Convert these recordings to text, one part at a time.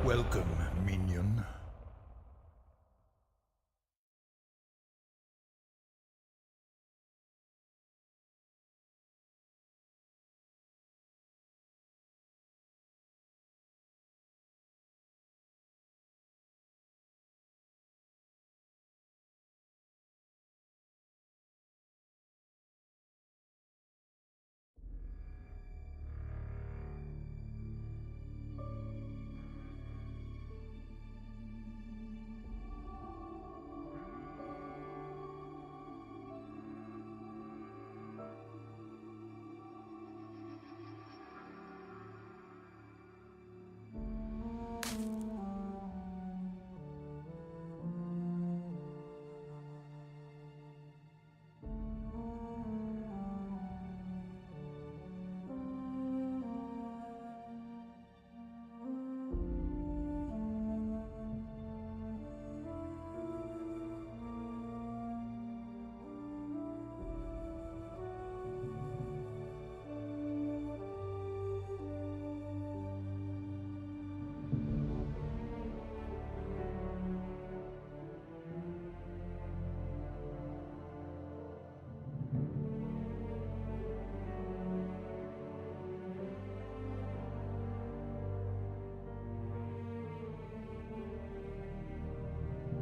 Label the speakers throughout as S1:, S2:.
S1: Welcome, minion.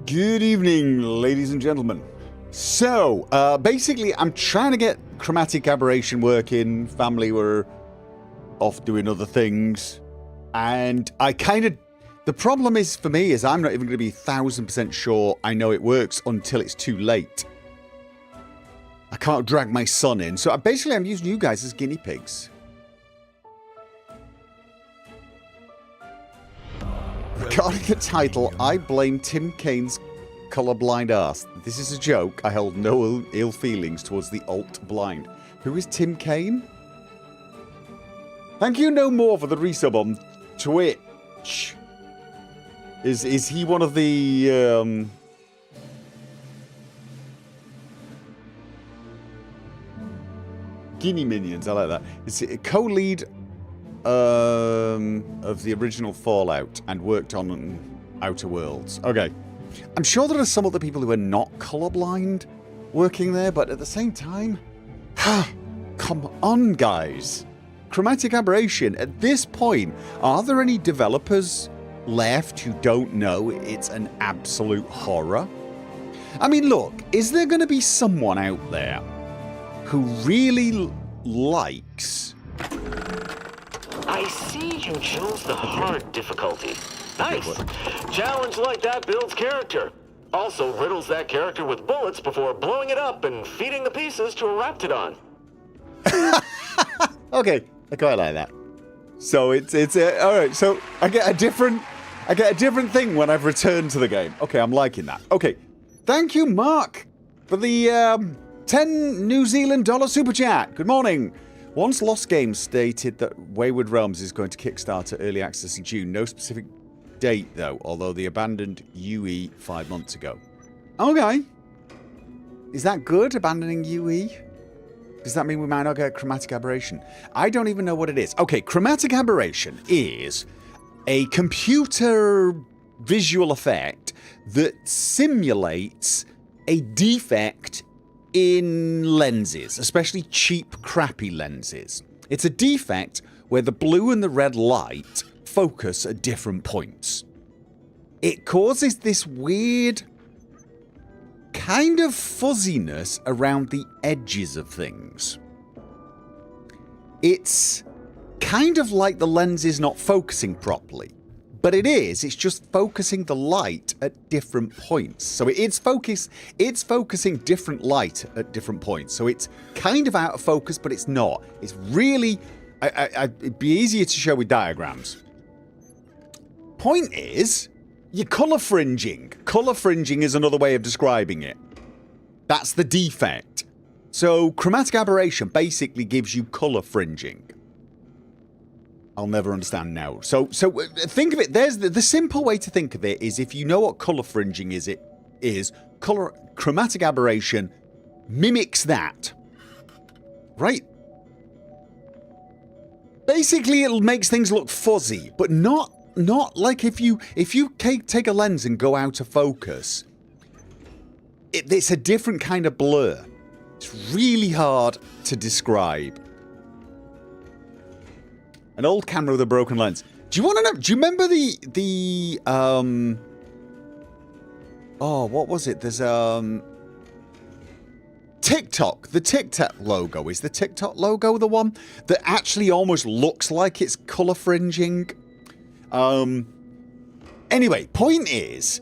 S2: Good evening, ladies and gentlemen. So, basically, I'm trying to get Chromatic Aberration working. Family were off doing other things. And I kind of... The problem is, for me, is I'm not even going to be 1000% sure I know it works until it's too late. I can't drag my son in. So, basically, I'm using you guys as guinea pigs. Regarding the title, I blame Tim Kane's colourblind arse. This is a joke. I held no ill feelings towards the alt-blind. Who is Tim Kane? Thank you no more for the resub on Twitch. Is he one of the guinea minions? I like that. Is it a co-lead of the original Fallout and worked on Outer Worlds. Okay. I'm sure there are some other people who are not colorblind working there, but at the same time, come on, guys. Chromatic Aberration, at this point, are there any developers left who don't know it's an absolute horror? I mean, look, is there going to be someone out there who really likes...
S3: I see you chose the hard difficulty. Nice. Challenge like that builds character. Also riddles that character with bullets before blowing it up and feeding the pieces to a raptidon.
S2: Okay, I quite like that. So it's all right. So I get a different thing when I've returned to the game. Okay, I'm liking that. Okay, thank you, Mark, for the 10 New Zealand dollar super chat. Good morning. Once Lost Games stated that Wayward Realms is going to kickstart early access in June. No specific date, though, although they abandoned UE 5 months ago. Okay. Is that good, abandoning UE? Does that mean we might not get Chromatic Aberration? I don't even know what it is. Okay, Chromatic Aberration is a computer visual effect that simulates a defect in lenses, especially cheap, crappy lenses. It's a defect where the blue and the red light focus at different points. It causes this weird kind of fuzziness around the edges of things. It's kind of like the lens is not focusing properly. But it's just focusing the light at different points. So it's focusing different light at different points. So it's kind of out of focus, but it's not. It's really, it'd be easier to show with diagrams. Point is, you're colour fringing. Colour fringing is another way of describing it. That's the defect. So Chromatic Aberration basically gives you colour fringing. I'll never understand now. So think of it. There's the simple way to think of it is if you know what color fringing is, Chromatic Aberration mimics that. Right? Basically, it makes things look fuzzy, but not not like if you take a lens and go out of focus, it's a different kind of blur. It's really hard to describe. An old camera with a broken lens. Do you want to know? Do you remember the oh, what was it? There's TikTok. The TikTok logo. Is the TikTok logo the one that actually almost looks like it's color fringing? Anyway, point is,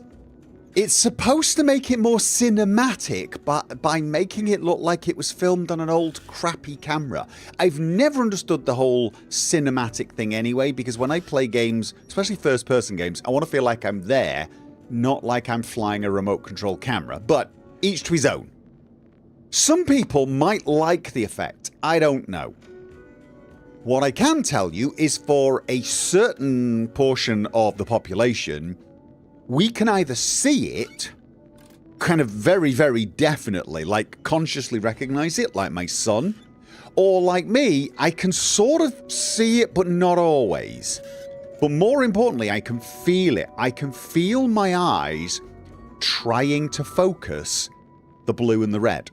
S2: it's supposed to make it more cinematic by making it look like it was filmed on an old crappy camera. I've never understood the whole cinematic thing anyway, because when I play games, especially first-person games, I want to feel like I'm there, not like I'm flying a remote control camera. But each to his own. Some people might like the effect. I don't know. What I can tell you is for a certain portion of the population, we can either see it kind of very, very definitely, like consciously recognize it, like my son, or like me, I can sort of see it, but not always. But more importantly, I can feel it. I can feel my eyes trying to focus the blue and the red,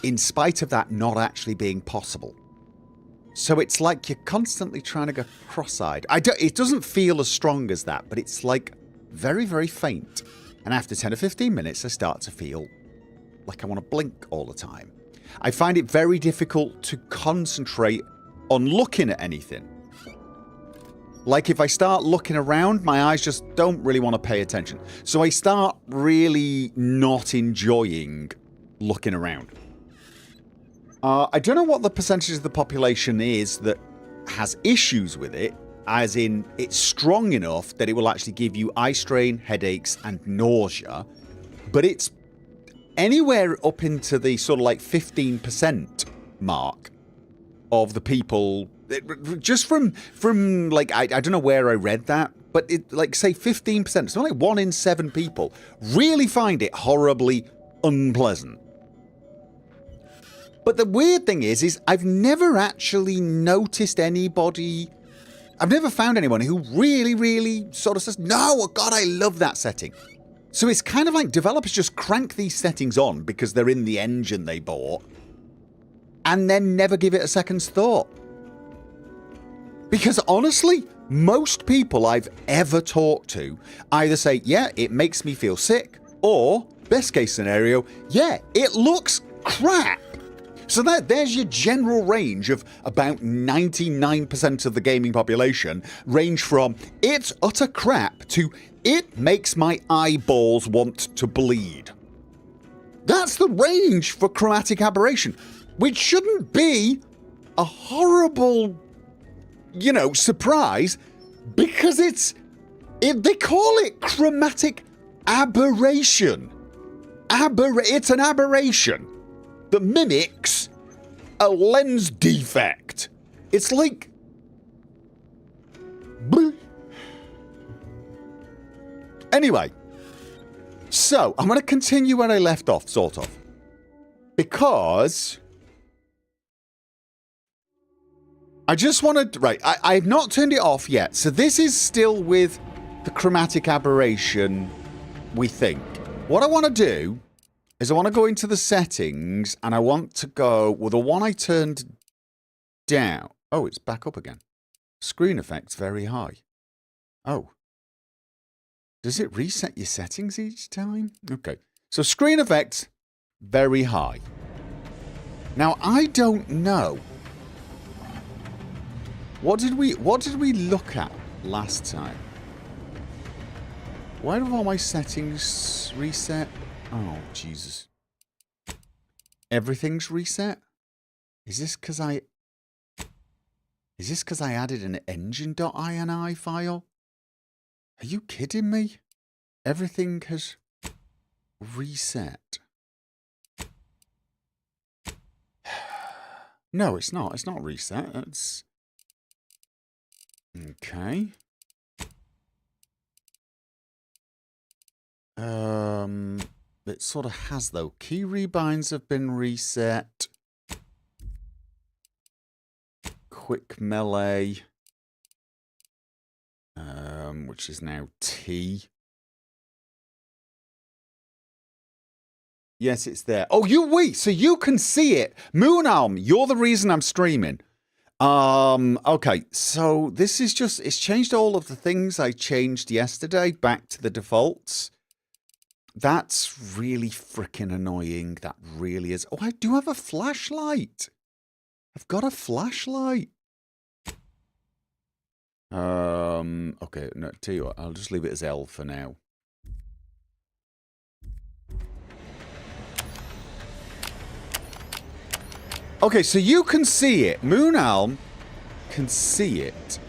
S2: in spite of that not actually being possible. So it's like you're constantly trying to go cross-eyed. It doesn't feel as strong as that, but it's like very, very faint. And after 10 or 15 minutes, I start to feel like I want to blink all the time. I find it very difficult to concentrate on looking at anything. Like if I start looking around, my eyes just don't really want to pay attention. So I start really not enjoying looking around. I don't know what the percentage of the population is that has issues with it, as in it's strong enough that it will actually give you eye strain, headaches, and nausea, but it's anywhere up into the sort of like 15% mark of the people, just from like, I don't know where I read that, but it, like, say 15%, it's only like 1 in 7 people really find it horribly unpleasant. But the weird thing is I've never actually noticed anybody, I've never found anyone who really, really sort of says, no, oh God, I love that setting. So it's kind of like developers just crank these settings on because they're in the engine they bought, and then never give it a second's thought. Because honestly, most people I've ever talked to either say, yeah, it makes me feel sick, or, best case scenario, yeah, it looks crap. So there's your general range of about 99% of the gaming population, range from it's utter crap to it makes my eyeballs want to bleed. That's the range for Chromatic Aberration, which shouldn't be a horrible, you know, surprise, because they call it Chromatic Aberration. It's an aberration that mimics a lens defect. It's like... Anyway, so I'm going to continue where I left off, sort of. Because I just want to... Right, I've not turned it off yet. So this is still with the Chromatic Aberration, we think. What I want to do is I want to go into the settings, and I want to go... Well, the one I turned down... Oh, it's back up again. Screen effects very high. Oh. Does it reset your settings each time? Okay. So screen effects, very high. Now, I don't know. What did we look at last time? Why do all my settings reset? Oh, Jesus. Everything's reset? Is this because I added an engine.ini file? Are you kidding me? Everything has reset. No, it's not. It's not reset. It's... Okay. It sort of has, though. Key rebinds have been reset. Quick melee. which is now T. Yes, it's there. Oh, wait, so you can see it. Moonarm, you're the reason I'm streaming. Okay, so this is just, it's changed all of the things I changed yesterday back to the defaults. That's really freaking annoying. That really is. Oh, I do have a flashlight. I've got a flashlight. Okay, no, tell you what, I'll just leave it as L for now. Okay, so you can see it. Moonalm can see it.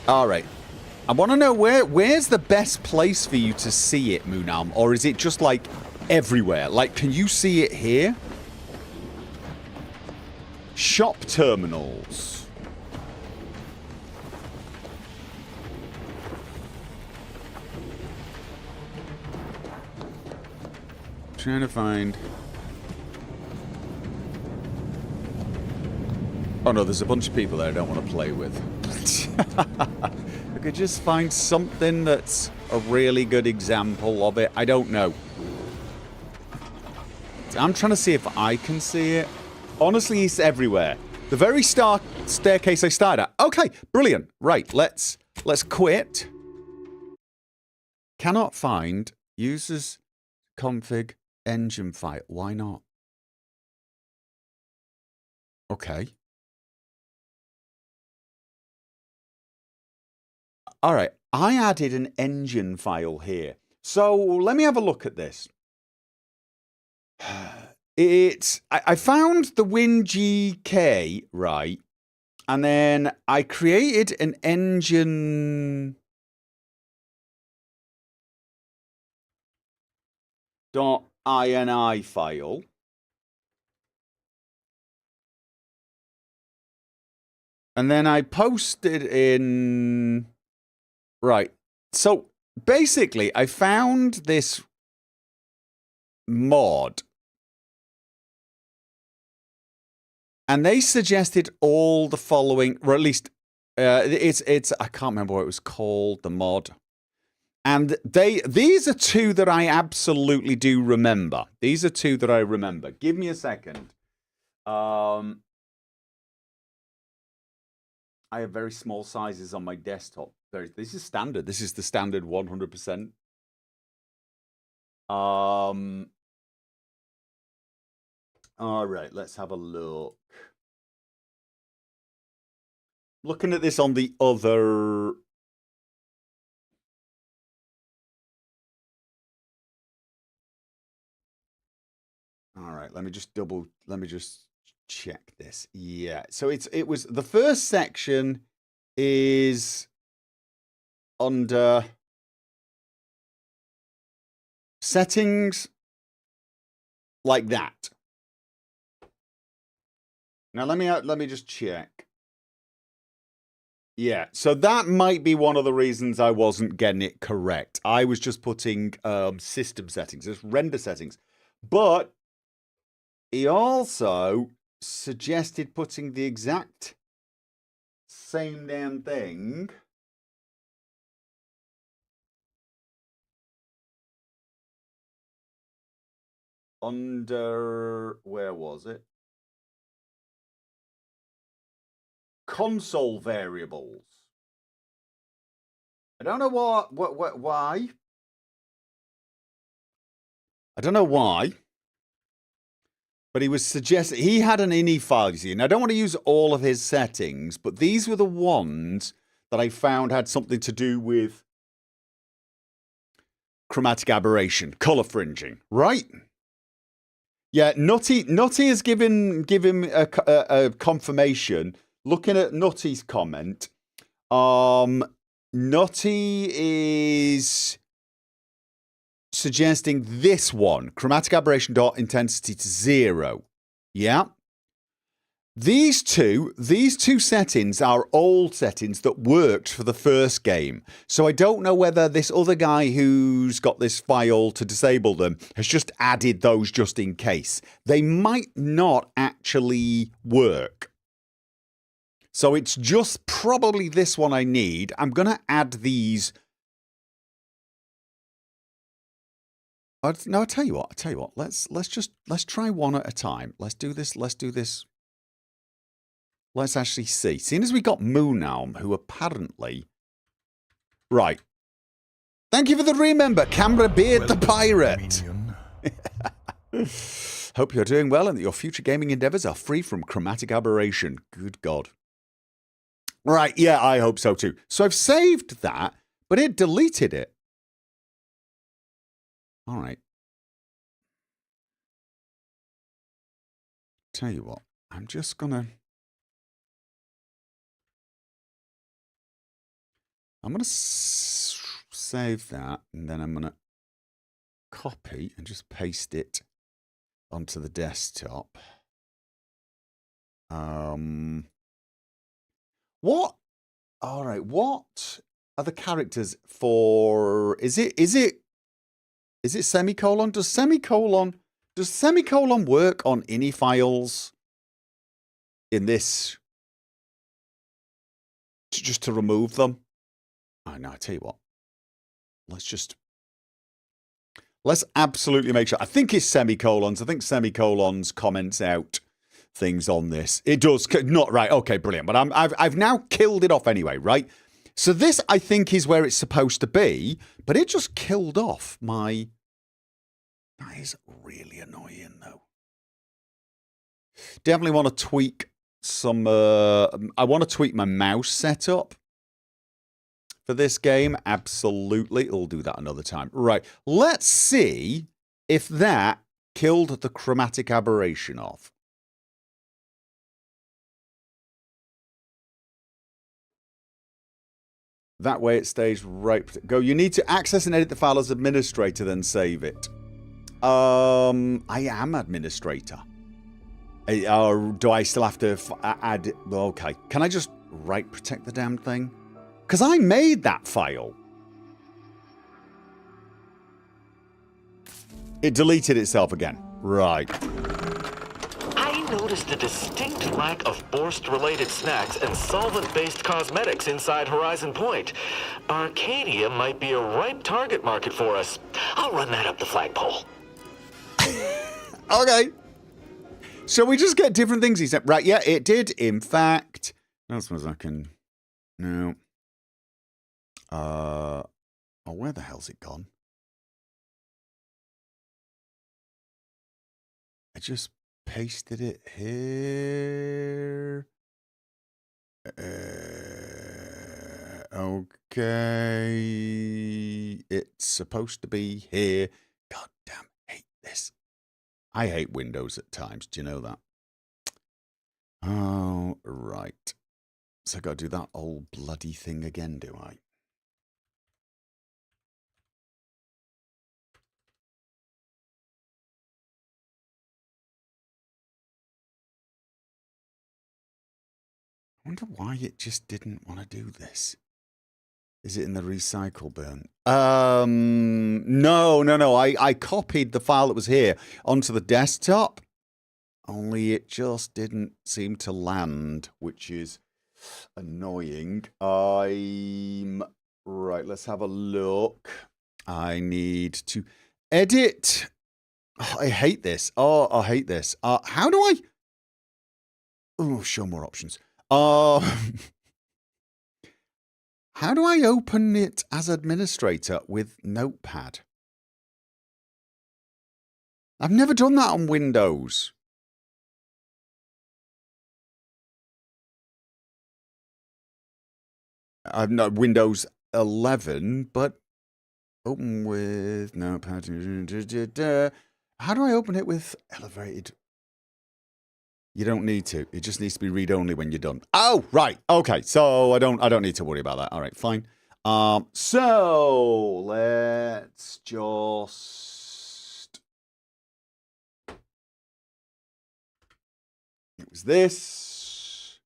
S2: All right. I want to know where's the best place for you to see it, Moonalm? Or is it just like everywhere? Like, can you see it here? Shop terminals. Trying to find... Oh no, there's a bunch of people there I don't want to play with. I could just find something that's a really good example of it. I don't know. I'm trying to see if I can see it. Honestly, it's everywhere. The very staircase I started at. Okay, brilliant. Right, let's quit. Cannot find users config engine file. Why not? Okay. All right, I added an engine file here. So let me have a look at this. I found the WinGK, right? And then I created an engine .ini file. And then I posted in... Right. So basically, I found this mod. And they suggested all the following, or at least it's I can't remember what it was called, the mod. And these are two that I absolutely do remember. These are two that I remember. Give me a second. I have very small sizes on my desktop. This is standard. This is the standard 100%. All right, let's have a look. Looking at this on the other... All right, let me just check this. Yeah, so it was the first section is under settings like that. Now let me just check. Yeah, so that might be one of the reasons I wasn't getting it correct. I was just putting system settings, just render settings. But he also suggested putting the exact same damn thing under, where was it? Console variables. I don't know why. I don't know why. But he was suggesting, he had an ini file, you see, and I don't want to use all of his settings, but these were the ones that I found had something to do with chromatic aberration, color fringing, right? Yeah, Nutty has given him a confirmation. Looking at Nutty's comment, Nutty is suggesting this one, chromatic aberration dot intensity to 0. Yeah. These two settings are old settings that worked for the first game. So I don't know whether this other guy who's got this file to disable them has just added those just in case. They might not actually work. So it's just probably this one I need. I'm going to add these. No, I'll tell you what. Let's try one at a time. Let's do this. Let's actually see. Seeing as we got Moonalm, who apparently... Right. Thank you for the remember, Camera Beard the Pirate. Hope you're doing well and that your future gaming endeavors are free from chromatic aberration. Good God. Right, yeah, I hope so too. So I've saved that, but it deleted it. All right. Tell you what, I'm just gonna... I'm gonna save that, and then I'm gonna copy and just paste it onto the desktop. What? All right. What are the characters for? Is it semicolon? Does semicolon work on any files in this? Just to remove them? Oh no, I tell you what. Let's absolutely make sure. I think it's semicolons. I think semicolons comments out things on this. It does not right. Okay, brilliant. But I've now killed it off anyway, right? So this I think is where it's supposed to be, but it just killed off my. That is really annoying, though. Definitely want to tweak some. I want to tweak my mouse setup for this game. Absolutely, we'll do that another time. Right. Let's see if that killed the chromatic aberration off. That way it stays right. Go. You need to access and edit the file as administrator, then save it. I am administrator. Do I still have to add? Okay. Can I just write protect the damn thing? Because I made that file. It deleted itself again. Right.
S3: I noticed a distinct lack of Borst-related snacks and solvent-based cosmetics inside Horizon Point. Arcadia might be a ripe target market for us. I'll run that up the flagpole.
S2: Okay. So we just get different things, he said. Right, yeah, it did, in fact. I suppose I can... No. Oh, where the hell's it gone? I just pasted it here. Okay. It's supposed to be here. God damn, hate this. I hate Windows at times. Do you know that? Oh, right. So I got to do that old bloody thing again, do I? I wonder why it just didn't want to do this. Is it in the recycle bin? No. I copied the file that was here onto the desktop. Only it just didn't seem to land, which is annoying. Right, let's have a look. I need to edit. Oh, I hate this. Oh, I hate this. How do I... Oh, show more options. How do I open it as administrator with Notepad? I've never done that on Windows. I've not Windows 11, but open with Notepad. How do I open it with elevated? You don't need to. It just needs to be read only when you're done. Oh, right. Okay. So I don't need to worry about that. All right, fine. So let's just... It was this.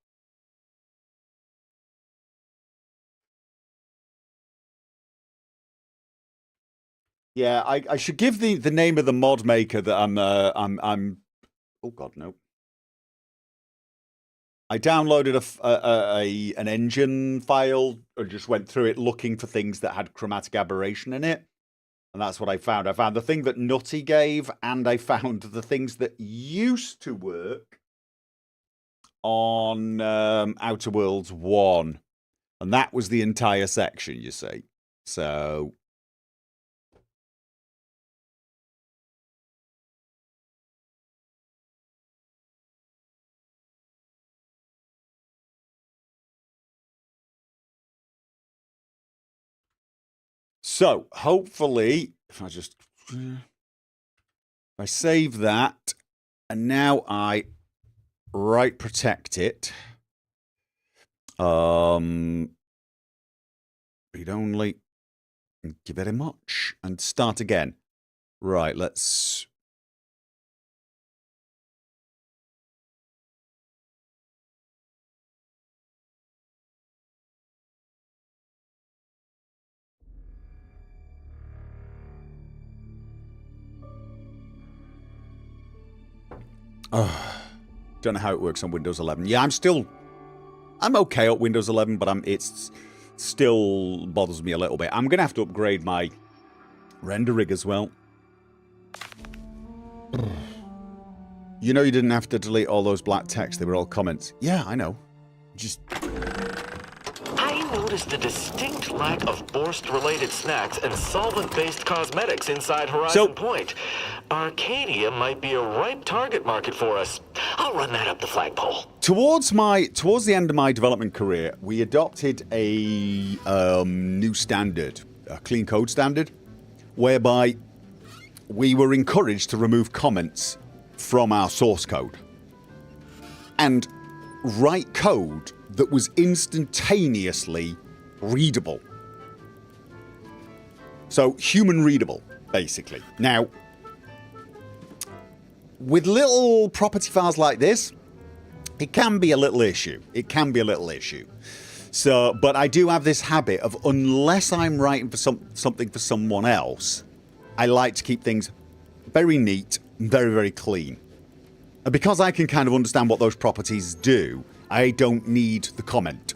S2: Yeah, I should give the name of the mod maker that I'm oh God, no. I downloaded an engine file and just went through it looking for things that had chromatic aberration in it. And that's what I found. I found the thing that Nutty gave, and I found the things that used to work on Outer Worlds 1. And that was the entire section, you see. So... So, hopefully, if I save that, and now I right protect it, read only, thank you very much, and start again. Right, let's... don't know how it works on Windows 11. Yeah, I'm okay at Windows 11, but it's still bothers me a little bit. I'm going to have to upgrade my render rig as well. You know you didn't have to delete all those black text. They were all comments. Yeah, I know. Just...
S3: I noticed a distinct lack of Borst-related snacks and solvent-based cosmetics inside Horizon Point. Arcadia might be a ripe target market for us. I'll run that up the flagpole.
S2: Towards the end of my development career, we adopted a new standard, a clean code standard, whereby we were encouraged to remove comments from our source code and write code that was instantaneously readable. So, human readable, basically. Now, with little property files like this, it can be a little issue. So, but I do have this habit of, unless I'm writing for something for someone else, I like to keep things very neat, very, very clean. And because I can kind of understand what those properties do, I don't need the comment,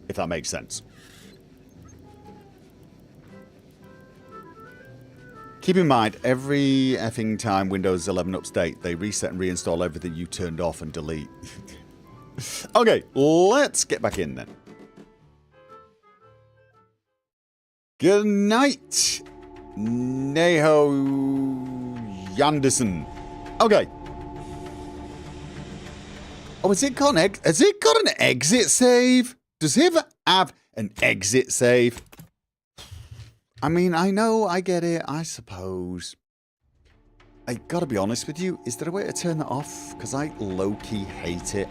S2: if that makes sense. Keep in mind, every effing time Windows 11 update, they reset and reinstall everything you turned off and delete. Okay, let's get back in then. Good night, Neho Yanderson. Okay. Oh, has it got an exit save? Does it have an exit save? I mean, I know, I get it, I suppose. I gotta be honest with you, is there a way to turn that off? Because I low-key hate it.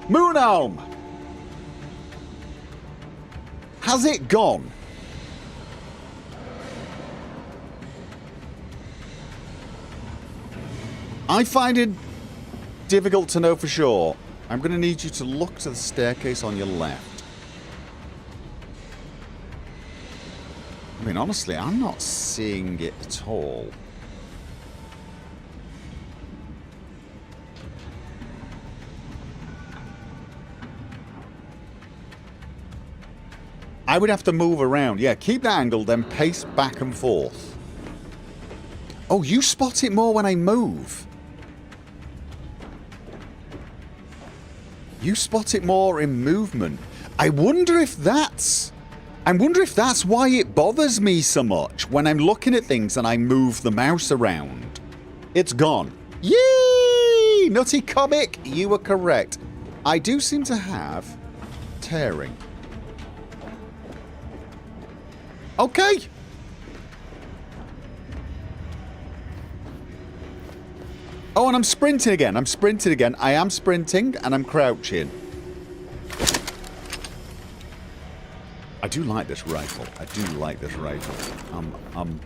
S2: Moonelm! Has it gone? I find it difficult to know for sure. I'm going to need you to look to the staircase on your left. I mean, honestly, I'm not seeing it at all. I would have to move around. Yeah, keep that angle, then pace back and forth. Oh, you spot it more when I move. You spot it more in movement. I wonder if that's why it bothers me so much when I'm looking at things and I move the mouse around. It's gone. Yay! Nutty Comic, you were correct. I do seem to have tearing. Okay. Oh, and I'm sprinting again. I am sprinting and I'm crouching. I do like this rifle. I'm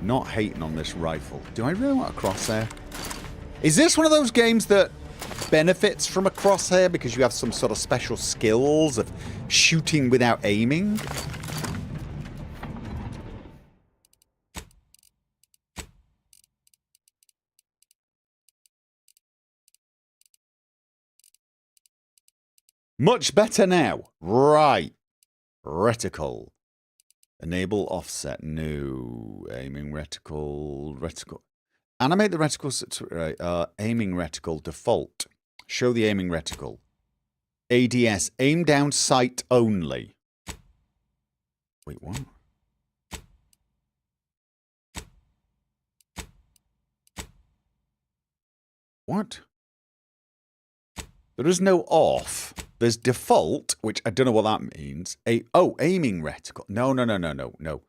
S2: not hating on this rifle. Do I really want a crosshair? Is this one of those games that benefits from a crosshair because you have some sort of special skills of shooting without aiming? Much better now. Right. Reticle. Enable offset. No. Aiming reticle. Reticle. Animate the reticle. Right. Aiming reticle. Default. Show the aiming reticle. ADS. Aim down sight only. Wait, what? What? There is no off. There's default, which I don't know what that means. Aiming reticle. No.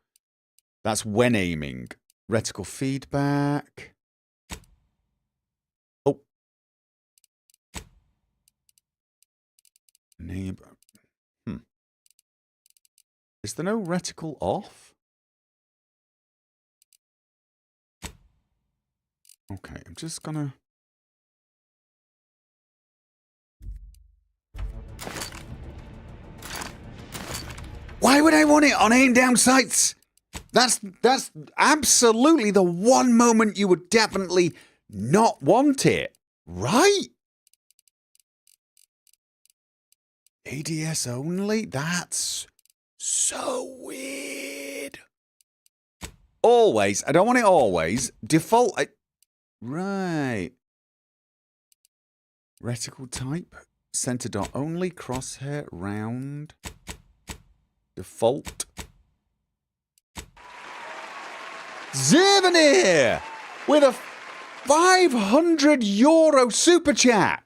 S2: That's when aiming. Reticle feedback. Oh. Neighbor. Is there no reticle off? Okay, I'm just gonna... Why would I want it on aim down sights? That's absolutely the one moment you would definitely not want it, right? ADS only? That's so weird. Always. I don't want it always. Default. Right. Reticle type. Center dot only. Crosshair. Round. Default. Zervanir with a €500 super chat.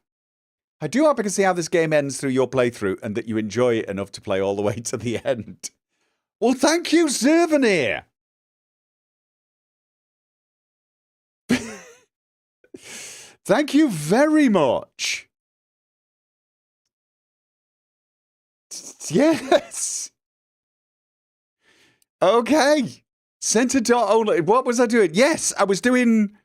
S2: I do hope I can see how this game ends through your playthrough and that you enjoy it enough to play all the way to the end. Well, thank you, Zervanir. Thank you very much. Yes. Okay. Center dot only. What was I doing? Yes, I was doing...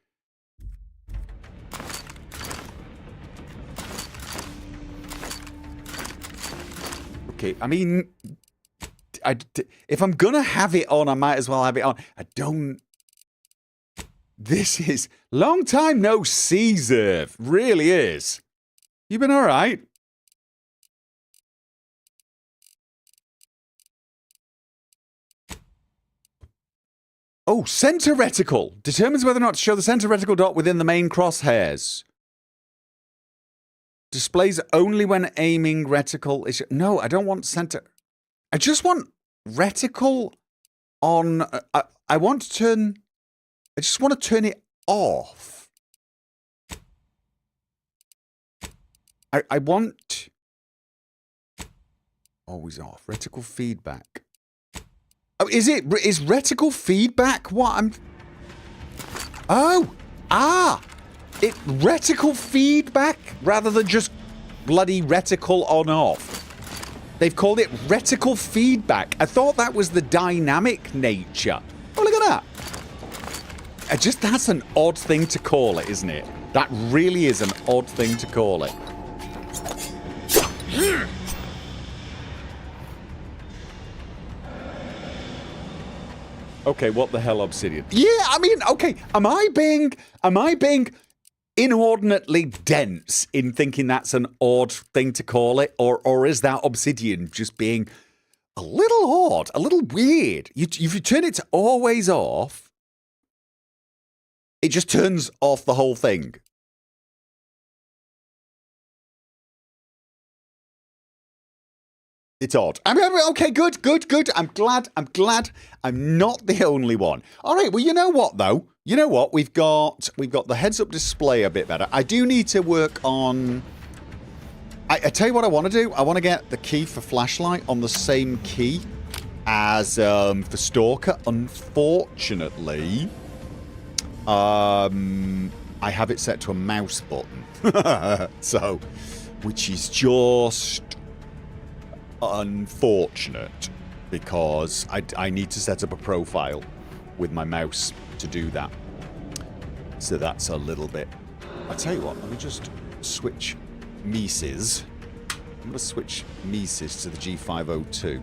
S2: Okay, I mean... if I'm gonna have it on, I might as well have it on. I don't... This is... Long time no see, Zerv. Really is. You been alright? Oh, center reticle. Determines whether or not to show the center reticle dot within the main crosshairs. Displays only when aiming reticle is... No, I don't want center. I just want reticle on... I want to turn... I just want to turn it off. I want... Always off. Reticle feedback. Oh, is reticle feedback what I'm... Oh! It reticle feedback rather than just bloody reticle on off. They've called it reticle feedback. I thought that was the dynamic nature. Oh, look at that. That's an odd thing to call it, isn't it? That really is an odd thing to call it. Okay, what the hell, Obsidian? Yeah, I mean, okay, am I being inordinately dense in thinking that's an odd thing to call it? Or is that Obsidian just being a little odd, a little weird? If you turn it to always off, it just turns off the whole thing. It's odd. I mean, okay, good. I'm glad I'm not the only one. All right, well, you know what, though? You know what? We've got the heads-up display a bit better. I do need to work on... I tell you what I want to do. I want to get the key for flashlight on the same key as for Stalker. Unfortunately, I have it set to a mouse button. So, which is just... unfortunate because I need to set up a profile with my mouse to do that. So that's a little bit... I'll tell you what, let me just switch Mises. I'm going to switch Mises to the G502.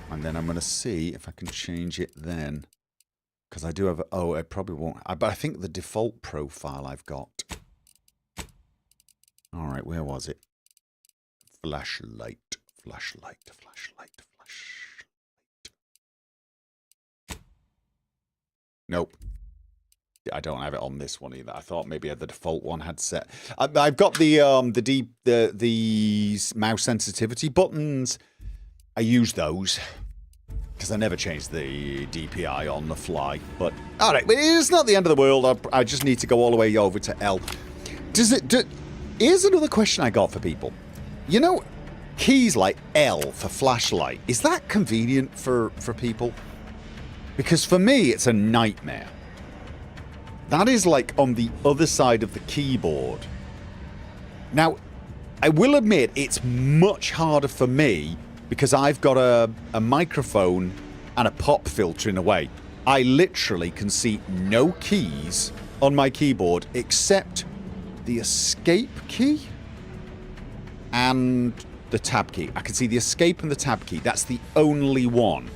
S2: And then I'm going to see if I can change it then. Because I do have... I probably won't... But I think the default profile I've got... Alright, where was it? Flashlight. Flashlight. Nope. I don't have it on this one either. I thought maybe the default one had set. I've got the mouse sensitivity buttons. I use those because I never changed the DPI on the fly. But all right, it's not the end of the world. I just need to go all the way over to L. Here's another question I got for people. You know, keys like L for flashlight. Is that convenient for people? Because for me, it's a nightmare. That is like on the other side of the keyboard. Now, I will admit it's much harder for me because I've got a microphone and a pop filter in a way. I literally can see no keys on my keyboard except the escape key and the tab key. I can see the escape and the tab key. That's the only one.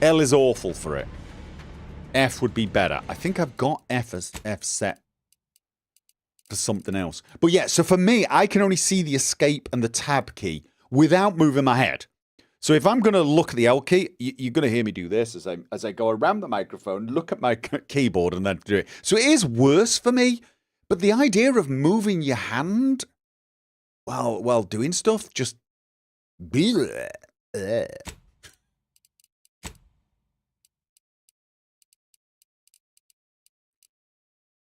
S2: L is awful for it. F would be better. I think I've got F set for something else. But yeah, so for me, I can only see the escape and the tab key without moving my head. So if I'm going to look at the L key, you're going to hear me do this as I go around the microphone, look at my keyboard, and then do it. So it is worse for me. But the idea of moving your hand while doing stuff, just...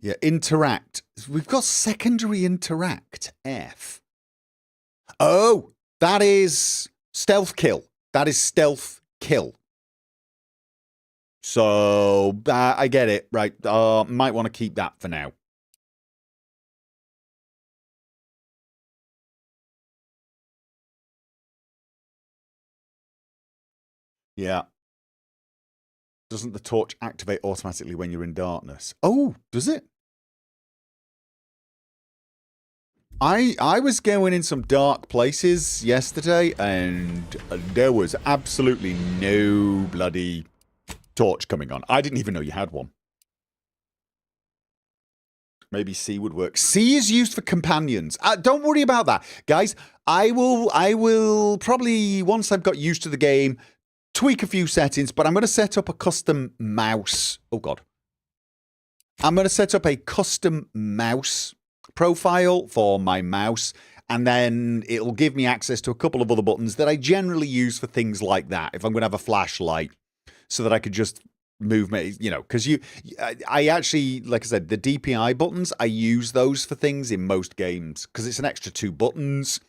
S2: Yeah, interact. We've got secondary interact, F. Oh, that is stealth kill. That is stealth kill. So, I get it. Right, might want to keep that for now. Yeah. Doesn't the torch activate automatically when you're in darkness? Oh, does it? I was going in some dark places yesterday, and there was absolutely no bloody torch coming on. I didn't even know you had one. Maybe C would work. C is used for companions. Don't worry about that. Guys, I will probably, once I've got used to the game, tweak a few settings, but I'm going to set up a custom mouse. Oh, God. I'm going to set up a custom mouse profile for my mouse, and then it'll give me access to a couple of other buttons that I generally use for things like that. If I'm going to have a flashlight, so that I could just move my, you know, because I actually, like I said, the DPI buttons, I use those for things in most games because it's an extra 2 buttons,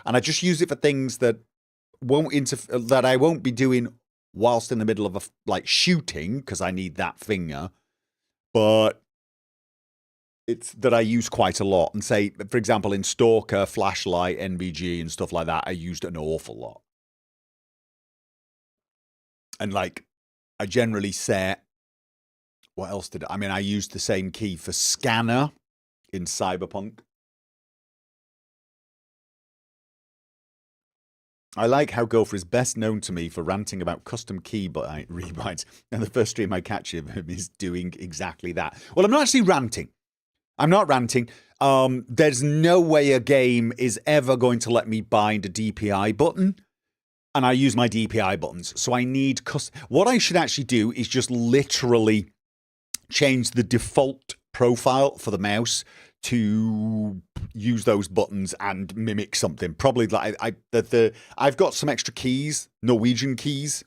S2: and I just use it for things that that I won't be doing whilst in the middle of like shooting because I need that finger, but it's that I use quite a lot. And say, for example, in Stalker, Flashlight, NVG, and stuff like that, I used an awful lot. And like, I generally set, what else did I mean, I used the same key for Scanner in Cyberpunk. I like how Gopher is best known to me for ranting about custom key rewrites, and the first stream I catch him is doing exactly that. Well, I'm not actually ranting. I'm not ranting. There's no way a game is ever going to let me bind a DPI button, and I use my DPI buttons. So I need what I should actually do is just literally change the default profile for the mouse to use those buttons and mimic something. Probably like I've got some extra keys, Norwegian keys.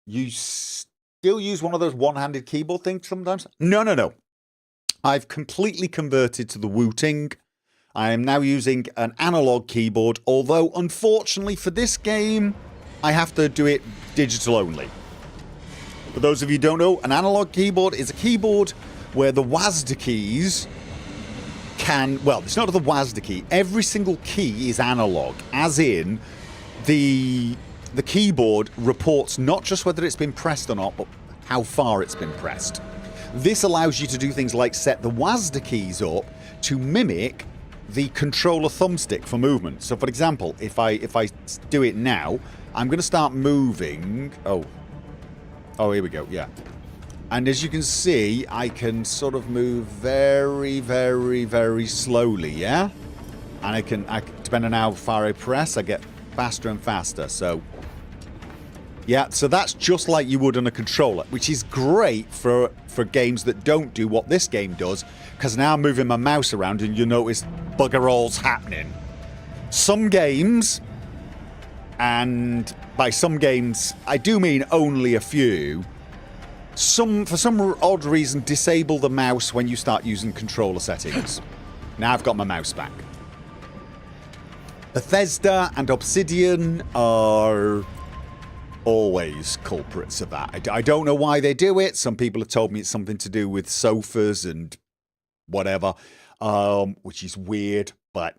S2: You still use one of those one-handed keyboard things sometimes? No. I've completely converted to the Wooting. I am now using an analog keyboard, although unfortunately for this game, I have to do it digital only. For those of you who don't know, an analog keyboard is a keyboard where the WASD keys well, it's not the WASD key. Every single key is analog, as in the keyboard reports not just whether it's been pressed or not, but how far it's been pressed. This allows you to do things like set the WASD keys up to mimic the controller thumbstick for movement. So, for example, if I do it now, I'm going to start moving. Oh, here we go. Yeah. And as you can see, I can sort of move very, very, very slowly, yeah? And I can depending on how far I press, I get faster and faster. So, yeah, so that's just like you would on a controller, which is great for games that don't do what this game does, because now I'm moving my mouse around and you notice bugger all's happening. Some games, and by some games, I do mean only a few, for some odd reason, disable the mouse when you start using controller settings. Now I've got my mouse back. Bethesda and Obsidian are always culprits of that. I don't know why they do it. Some people have told me it's something to do with sofas and whatever, which is weird, but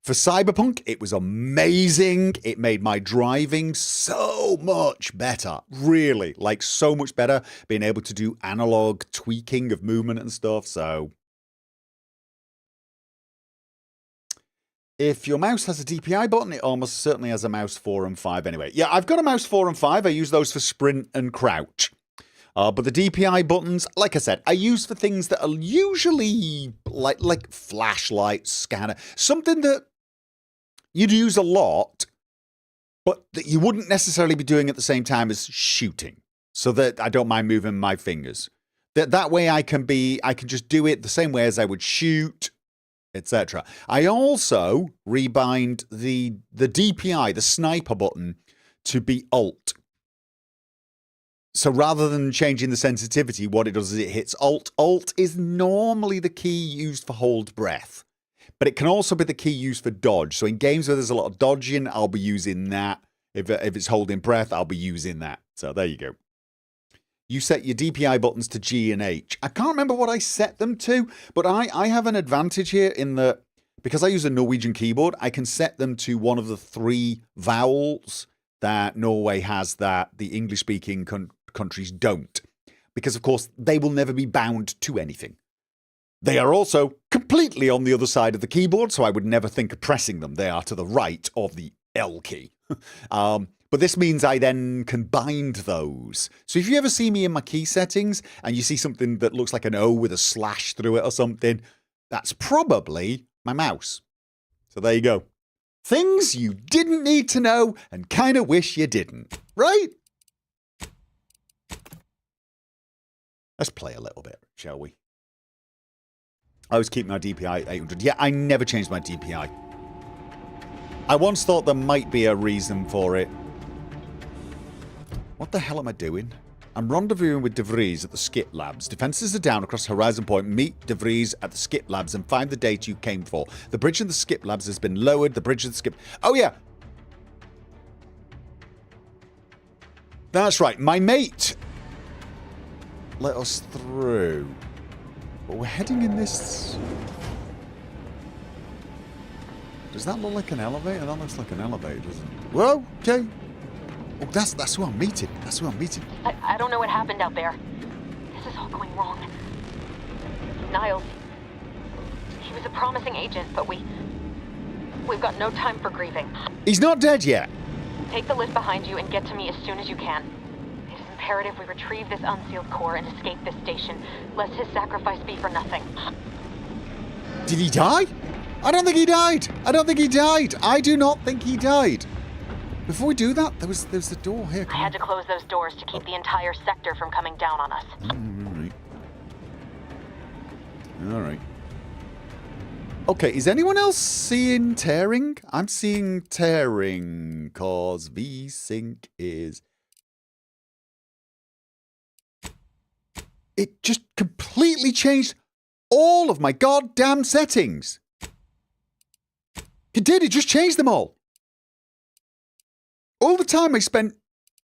S2: for Cyberpunk, it was amazing. It made my driving so much better. Really, like so much better. Being able to do analog tweaking of movement and stuff. So, if your mouse has a DPI button, it almost certainly has a mouse 4 and 5 anyway. Yeah, I've got a mouse 4 and 5. I use those for sprint and crouch. But the DPI buttons, like I said, I use for things that are usually like flashlight, scanner, something that you'd use a lot, but that you wouldn't necessarily be doing at the same time as shooting. So that I don't mind moving my fingers. That way I can just do it the same way as I would shoot, etc. I also rebind the DPI, the sniper button, to be Alt. So rather than changing the sensitivity, what it does is it hits Alt. Alt is normally the key used for hold breath. But it can also be the key used for dodge. So in games where there's a lot of dodging, I'll be using that. If it's holding breath, I'll be using that. So there you go. You set your DPI buttons to G and H. I can't remember what I set them to, but I have an advantage here in that because I use a Norwegian keyboard, I can set them to one of the 3 vowels that Norway has that the English-speaking countries don't. Because, of course, they will never be bound to anything. They are also completely on the other side of the keyboard, so I would never think of pressing them. They are to the right of the L key. But this means I then can bind those. So if you ever see me in my key settings and you see something that looks like an O with a slash through it or something, that's probably my mouse. So there you go. Things you didn't need to know and kind of wish you didn't, right? Let's play a little bit, shall we? I always keep my DPI at 800. Yeah, I never changed my DPI. I once thought there might be a reason for it. What the hell am I doing? I'm rendezvousing with De Vries at the Skip Labs. Defenses are down across Horizon Point. Meet De Vries at the Skip Labs and find the data you came for. The bridge of the Skip Labs has been lowered. The bridge of the Skip... Oh, yeah. That's right. My mate let us through. But we're heading in this... Does that look like an elevator? That looks like an elevator, doesn't it? Whoa, okay. Oh, that's who I'm meeting. That's who I'm meeting.
S1: I don't know what happened out there. This is all going wrong. Niles. He was a promising agent, but we've got no time for grieving.
S2: He's not dead yet.
S1: Take the lift behind you and get to me as soon as you can. It is imperative we retrieve this unsealed core and escape this station, lest his sacrifice be for nothing.
S2: Did he die? I don't think he died. I don't think he died. I do not think he died. Before we do that, there's the door here.
S1: I had to close those doors to keep the entire sector from coming down on us.
S2: All right. Okay, is anyone else seeing tearing? I'm seeing tearing, cause VSync is... It just completely changed all of my goddamn settings. It did, it just changed them all. All the time I spent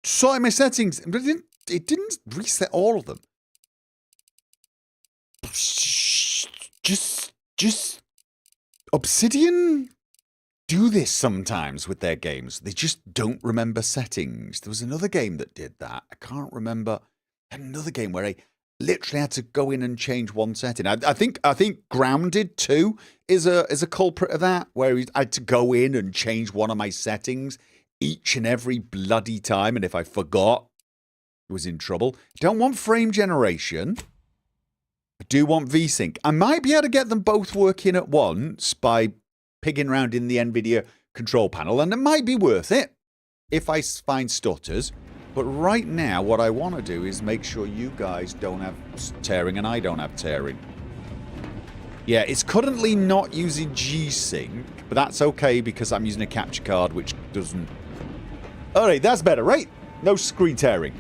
S2: sorting my settings, but it didn't reset all of them. Just Obsidian do this sometimes with their games. They just don't remember settings. There was another game that did that. I can't remember. Another game where I literally had to go in and change one setting. I think Grounded 2 is a culprit of that, where I had to go in and change one of my settings each and every bloody time, and if I forgot, was in trouble. Don't want frame generation. I do want VSync. I might be able to get them both working at once by pigging around in the NVIDIA control panel, and it might be worth it if I find stutters. But right now, what I want to do is make sure you guys don't have tearing and I don't have tearing. Yeah, it's currently not using G-Sync, but that's okay because I'm using a capture card which doesn't... Alright, that's better, right? No screen tearing.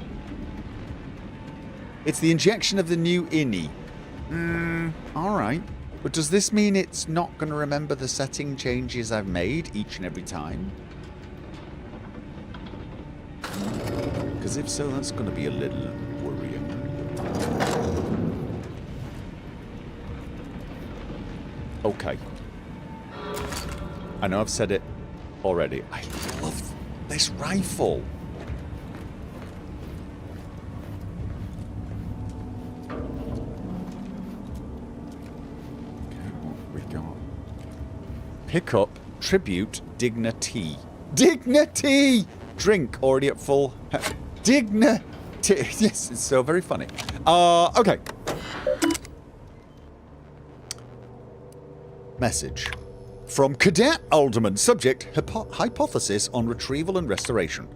S2: It's the injection of the new INI. Alright. But does this mean it's not going to remember the setting changes I've made each and every time? Because if so, that's going to be a little worrying. Okay. I know I've said it already. I love this rifle. Okay, what have we got? Pick up, tribute, dignity. Dignity! Drink, already at full... Dignity! Yes, it's so very funny. Okay. Message. From Cadet Alderman. Subject, hypothesis on retrieval and restoration.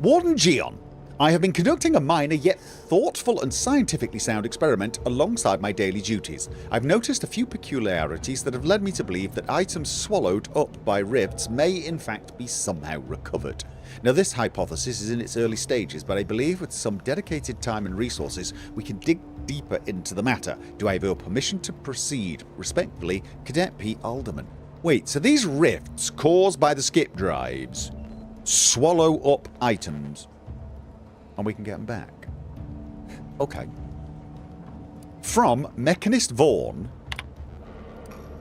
S2: Warden Gion. I have been conducting a minor yet thoughtful and scientifically sound experiment alongside my daily duties. I've noticed a few peculiarities that have led me to believe that items swallowed up by rifts may in fact be somehow recovered. Now this hypothesis is in its early stages, but I believe with some dedicated time and resources we can dig deeper into the matter. Do I have your permission to proceed? Respectfully, Cadet P. Alderman. Wait, so these rifts caused by the skip drives swallow up items and we can get them back? Okay. From Mechanist Vaughn.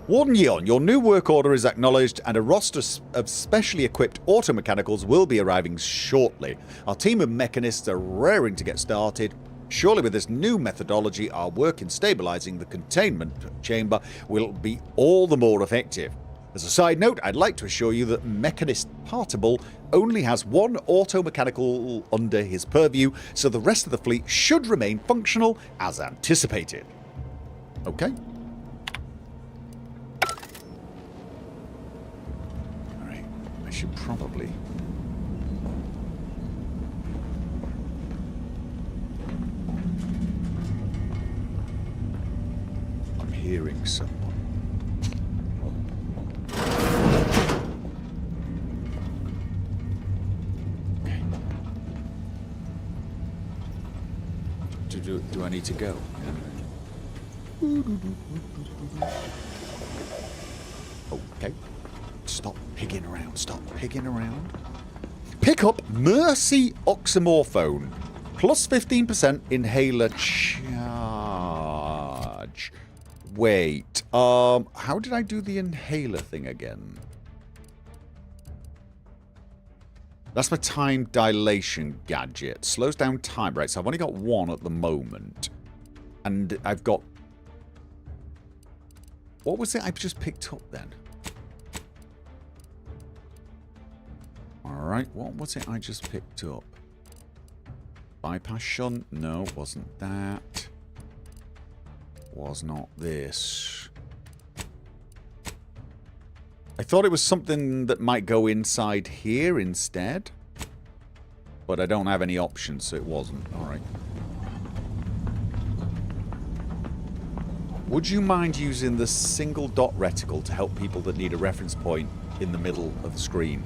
S2: Warden Yeon, your new work order is acknowledged and a roster of specially equipped auto mechanicals will be arriving shortly. Our team of mechanists are raring to get started. Surely with this new methodology, our work in stabilizing the containment chamber will be all the more effective. As a side note, I'd like to assure you that Mechanist Partible only has one auto mechanical under his purview, so the rest of the fleet should remain functional as anticipated. Okay. Alright, I should probably... I'm hearing someone. Do I need to go? Okay. Stop pigging around. Stop pigging around. Pick up Mercy Oxymorphone. Plus 15% inhaler charge. Wait. How did I do the inhaler thing again? That's my time dilation gadget. Slows down time. Right, so I've only got one at the moment. And I've got... What was it I just picked up then? Alright, what was it I just picked up? Bypass shunt? No, wasn't that. Was not this. I thought it was something that might go inside here instead. But I don't have any options, so it wasn't. Alright. Would you mind using the single dot reticle to help people that need a reference point in the middle of the screen?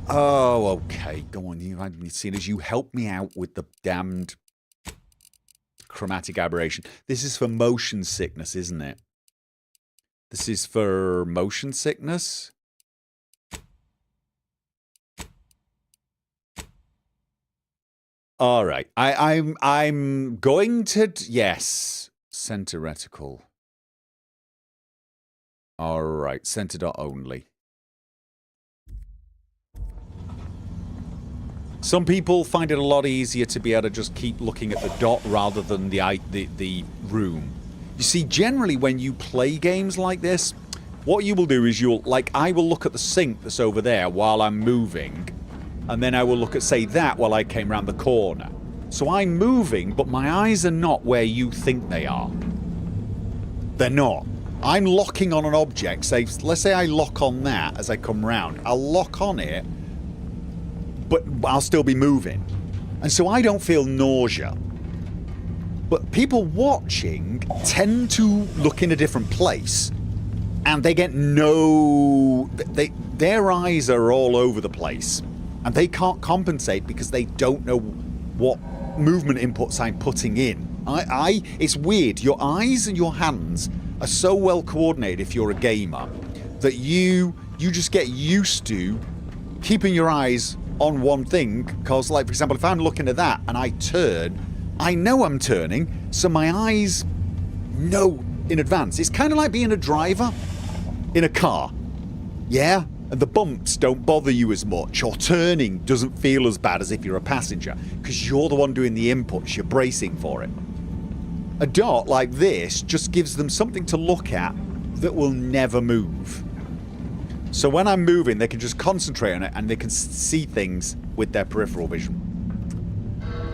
S2: Oh, okay. Go on. You've seen as you help me out with the damned chromatic aberration. This is for motion sickness, isn't it? This is for motion sickness. All right. I'm going to yes. Center reticle. All right. Center dot only. Some people find it a lot easier to be able to just keep looking at the dot rather than the room. You see, generally when you play games like this, what you will do is I will look at the sink that's over there while I'm moving, and then I will look at, say, that while I came around the corner. So I'm moving, but my eyes are not where you think they are. They're not. I'm locking on an object. Say, let's say I lock on that as I come round. I'll lock on it, but I'll still be moving. And so I don't feel nausea. But people watching tend to look in a different place. And they get no... their eyes are all over the place. And they can't compensate because they don't know what movement inputs I'm putting in. It's weird. Your eyes and your hands are so well coordinated if you're a gamer that you just get used to keeping your eyes on one thing. Because, like, for example, if I'm looking at that and I turn, I know I'm turning, so my eyes know in advance. It's kind of like being a driver in a car. Yeah? And the bumps don't bother you as much, or turning doesn't feel as bad as if you're a passenger, because you're the one doing the inputs, you're bracing for it. A dot like this just gives them something to look at that will never move. So when I'm moving, they can just concentrate on it and they can see things with their peripheral vision.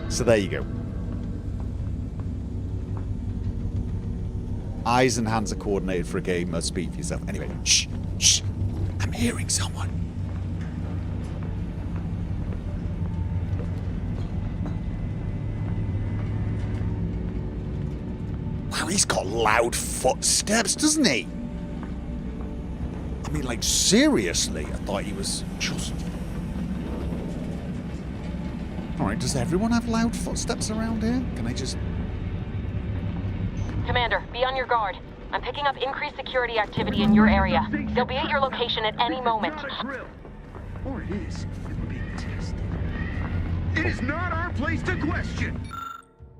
S2: So there you go. Eyes and hands are coordinated for a game. Speak for yourself. Anyway, shh, shh. I'm hearing someone. Wow, he's got loud footsteps, doesn't he? I mean, like, seriously, I thought he was just... Alright, does everyone have loud footsteps around here? Can I just...
S1: Commander, be on your guard. I'm picking up increased security activity in your area. They'll be at your location at any moment.
S4: Or it is. We're being tested. It is not our place to question.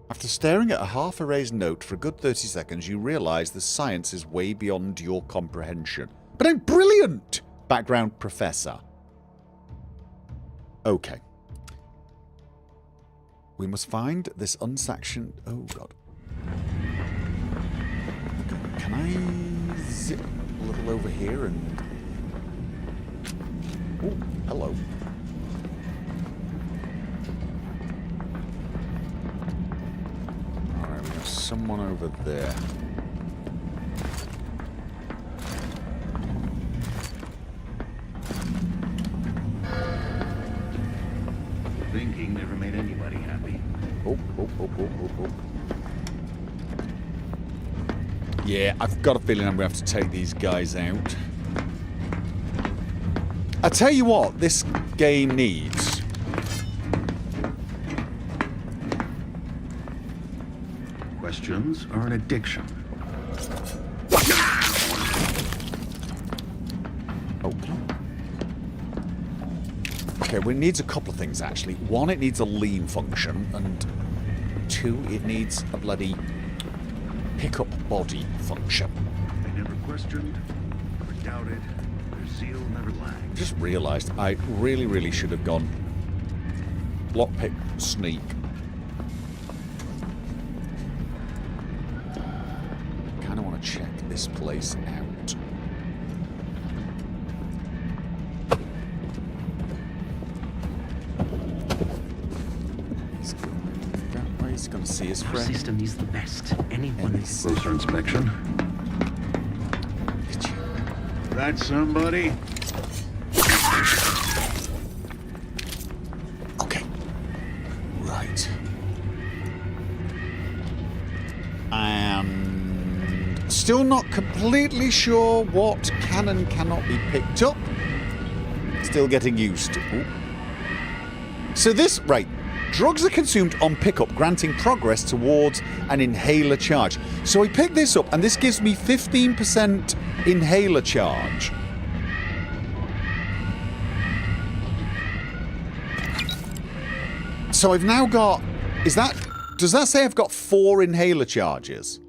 S2: After staring at a half-erased note for a good 30 seconds, you realise the science is way beyond your comprehension. But I'm brilliant! Background professor. Okay. We must find this unsectioned... Oh, God. Can I zip a little over here and... Oh, hello. Alright, we have someone over there.
S4: Thinking never made anybody happy.
S2: Oh. Yeah, I've got a feeling I'm going to have to take these guys out. I tell you what, this game needs.
S4: Questions are an addiction.
S2: Oh. Okay, well, it needs a couple of things, actually. One, it needs a lean function, and two, it needs a bloody pick-up body function.
S4: They never questioned, never doubted, their zeal never lagged.
S2: Just realised I really should have gone lockpick, sneak. Kind of want to check this place out. He's going to see his
S5: Our
S2: friend.
S5: system is the best. Anyone is...
S4: Closer inspection. That somebody?
S2: Okay. Right. And still not completely sure what can and cannot be picked up. Still getting used to. Ooh. So this, right. Drugs are consumed on pickup, granting progress towards an inhaler charge. So I pick this up, and this gives me 15% inhaler charge. So I've now got... Does that say I've got 4 inhaler charges?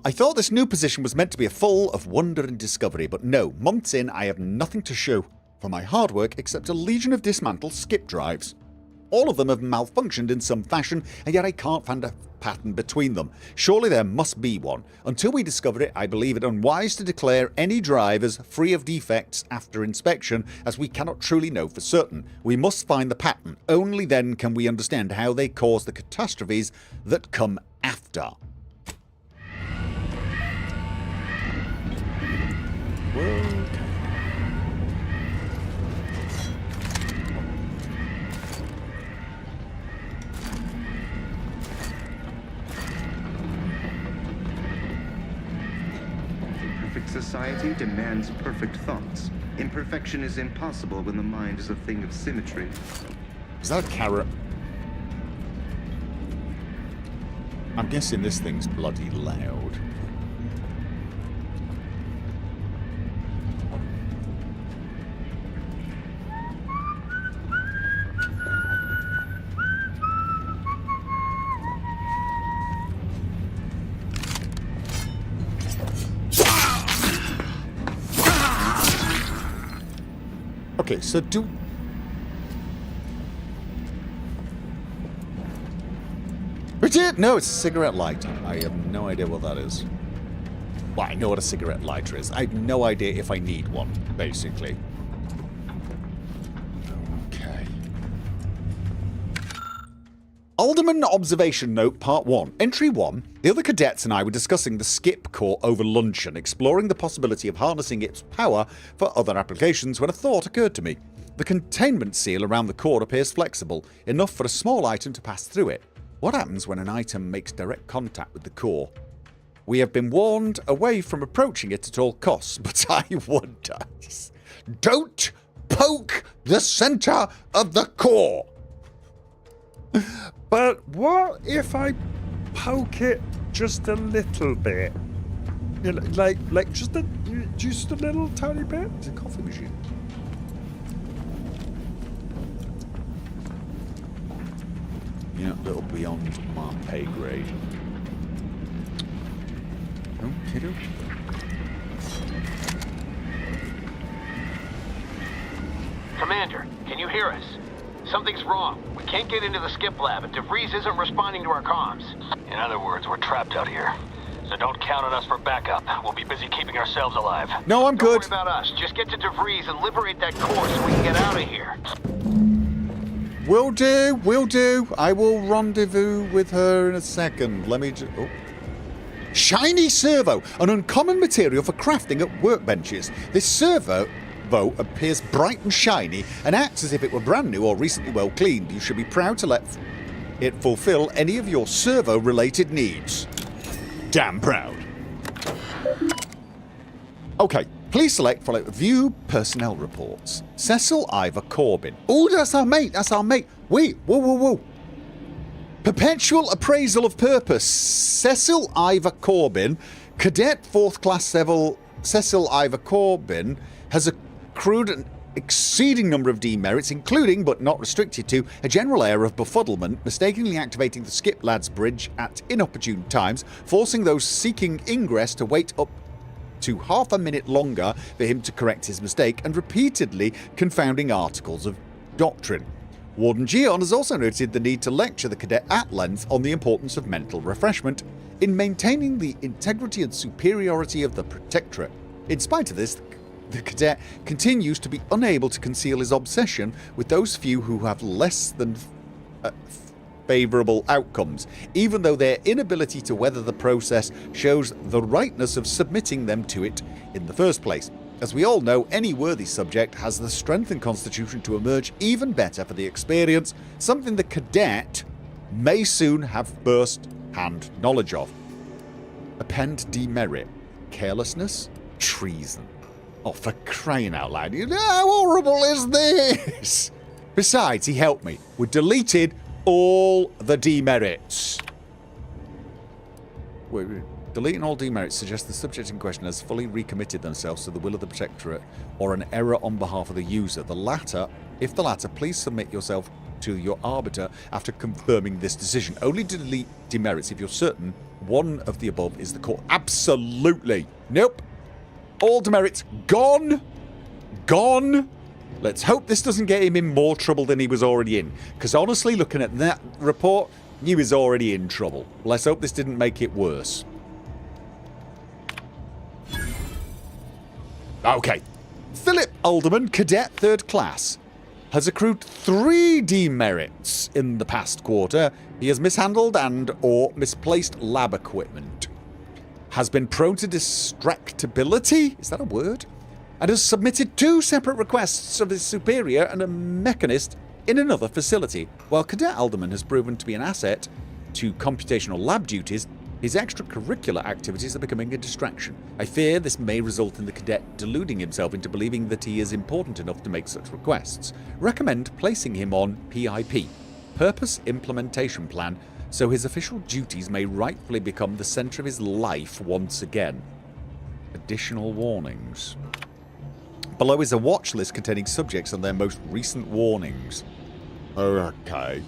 S2: I thought this new position was meant to be full of wonder and discovery, but no, months in, I have nothing to show for my hard work except a legion of dismantled skip drives. All of them have malfunctioned in some fashion, and yet I can't find a pattern between them. Surely there must be one. Until we discover it, I believe it unwise to declare any drive as free of defects after inspection, as we cannot truly know for certain. We must find the pattern. Only then can we understand how they cause the catastrophes that come after. Okay.
S4: Perfect society demands perfect thoughts. Imperfection is impossible when the mind is a thing of symmetry.
S2: Is that a carrot? I'm guessing this thing's bloody loud. Okay, so do... Richard! No, it's a cigarette lighter. I have no idea what that is. Well, I know what a cigarette lighter is. I have no idea if I need one, basically. Okay. Alderman Observation Note Part 1. Entry 1. The other cadets and I were discussing the skip core over luncheon, exploring the possibility of harnessing its power for other applications when a thought occurred to me. The containment seal around the core appears flexible, enough for a small item to pass through it. What happens when an item makes direct contact with the core? We have been warned away from approaching it at all costs, but I wonder... Don't poke the center of the core!
S6: But what if I poke it just a little bit? You know, like just a little tiny bit?
S2: It's a coffee machine. Yeah, a little beyond my pay grade. Okay.
S7: Commander, can you hear us? Something's wrong. We can't get into the skip lab, and DeVries isn't responding to our comms. In other words, we're trapped out here. So don't count on us for backup. We'll be busy keeping ourselves alive.
S2: No, I'm good.
S7: Don't worry about us. Just get to DeVries and liberate that core so we can get out of here.
S2: Will do, will do. I will rendezvous with her in a second. Let me just... Oh. Shiny servo, an uncommon material for crafting at workbenches. This servo appears bright and shiny and acts as if it were brand new or recently well cleaned. You should be proud to let it fulfill any of your servo-related needs. Damn proud. Okay, please select follow view personnel reports. Cecil Ivor Corbin. Oh, that's our mate, that's our mate. Wait, whoa. Perpetual appraisal of purpose. Cecil Ivor Corbin, cadet 4th class Cecil Ivor Corbin, has accrued an exceeding number of demerits, including, but not restricted to, a general air of befuddlement, mistakenly activating the skip lad's bridge at inopportune times, forcing those seeking ingress to wait up to half a minute longer for him to correct his mistake, and repeatedly confounding articles of doctrine. Warden Gion has also noted the need to lecture the cadet at length on the importance of mental refreshment in maintaining the integrity and superiority of the Protectorate. In spite of this, the cadet continues to be unable to conceal his obsession with those few who have less than favourable outcomes, even though their inability to weather the process shows the rightness of submitting them to it in the first place. As we all know, any worthy subject has the strength and constitution to emerge even better for the experience, something the cadet may soon have first-hand knowledge of. Append demerit. Carelessness? Treason. Oh, for crying out loud. How horrible is this? Besides, he helped me. We deleted all the demerits. Wait. Deleting all demerits suggests the subject in question has fully recommitted themselves to the will of the Protectorate or an error on behalf of the user. If the latter, please submit yourself to your arbiter after confirming this decision. Only delete demerits if you're certain one of the above is the core. Absolutely. Nope. All demerits gone. Gone. Let's hope this doesn't get him in more trouble than he was already in. Because honestly, looking at that report, he was already in trouble. Let's hope this didn't make it worse. Okay. Philip Alderman, Cadet 3rd Class, has accrued 3 demerits in the past quarter. He has mishandled and or misplaced lab equipment. Has been prone to distractibility? Is that a word? And has submitted 2 separate requests of his superior and a mechanist in another facility. While Cadet Alderman has proven to be an asset to computational lab duties, his extracurricular activities are becoming a distraction. I fear this may result in the cadet deluding himself into believing that he is important enough to make such requests. Recommend placing him on PIP, Purpose Implementation Plan, so his official duties may rightfully become the center of his life once again. Additional warnings. Below is a watch list containing subjects and their most recent warnings. Okay.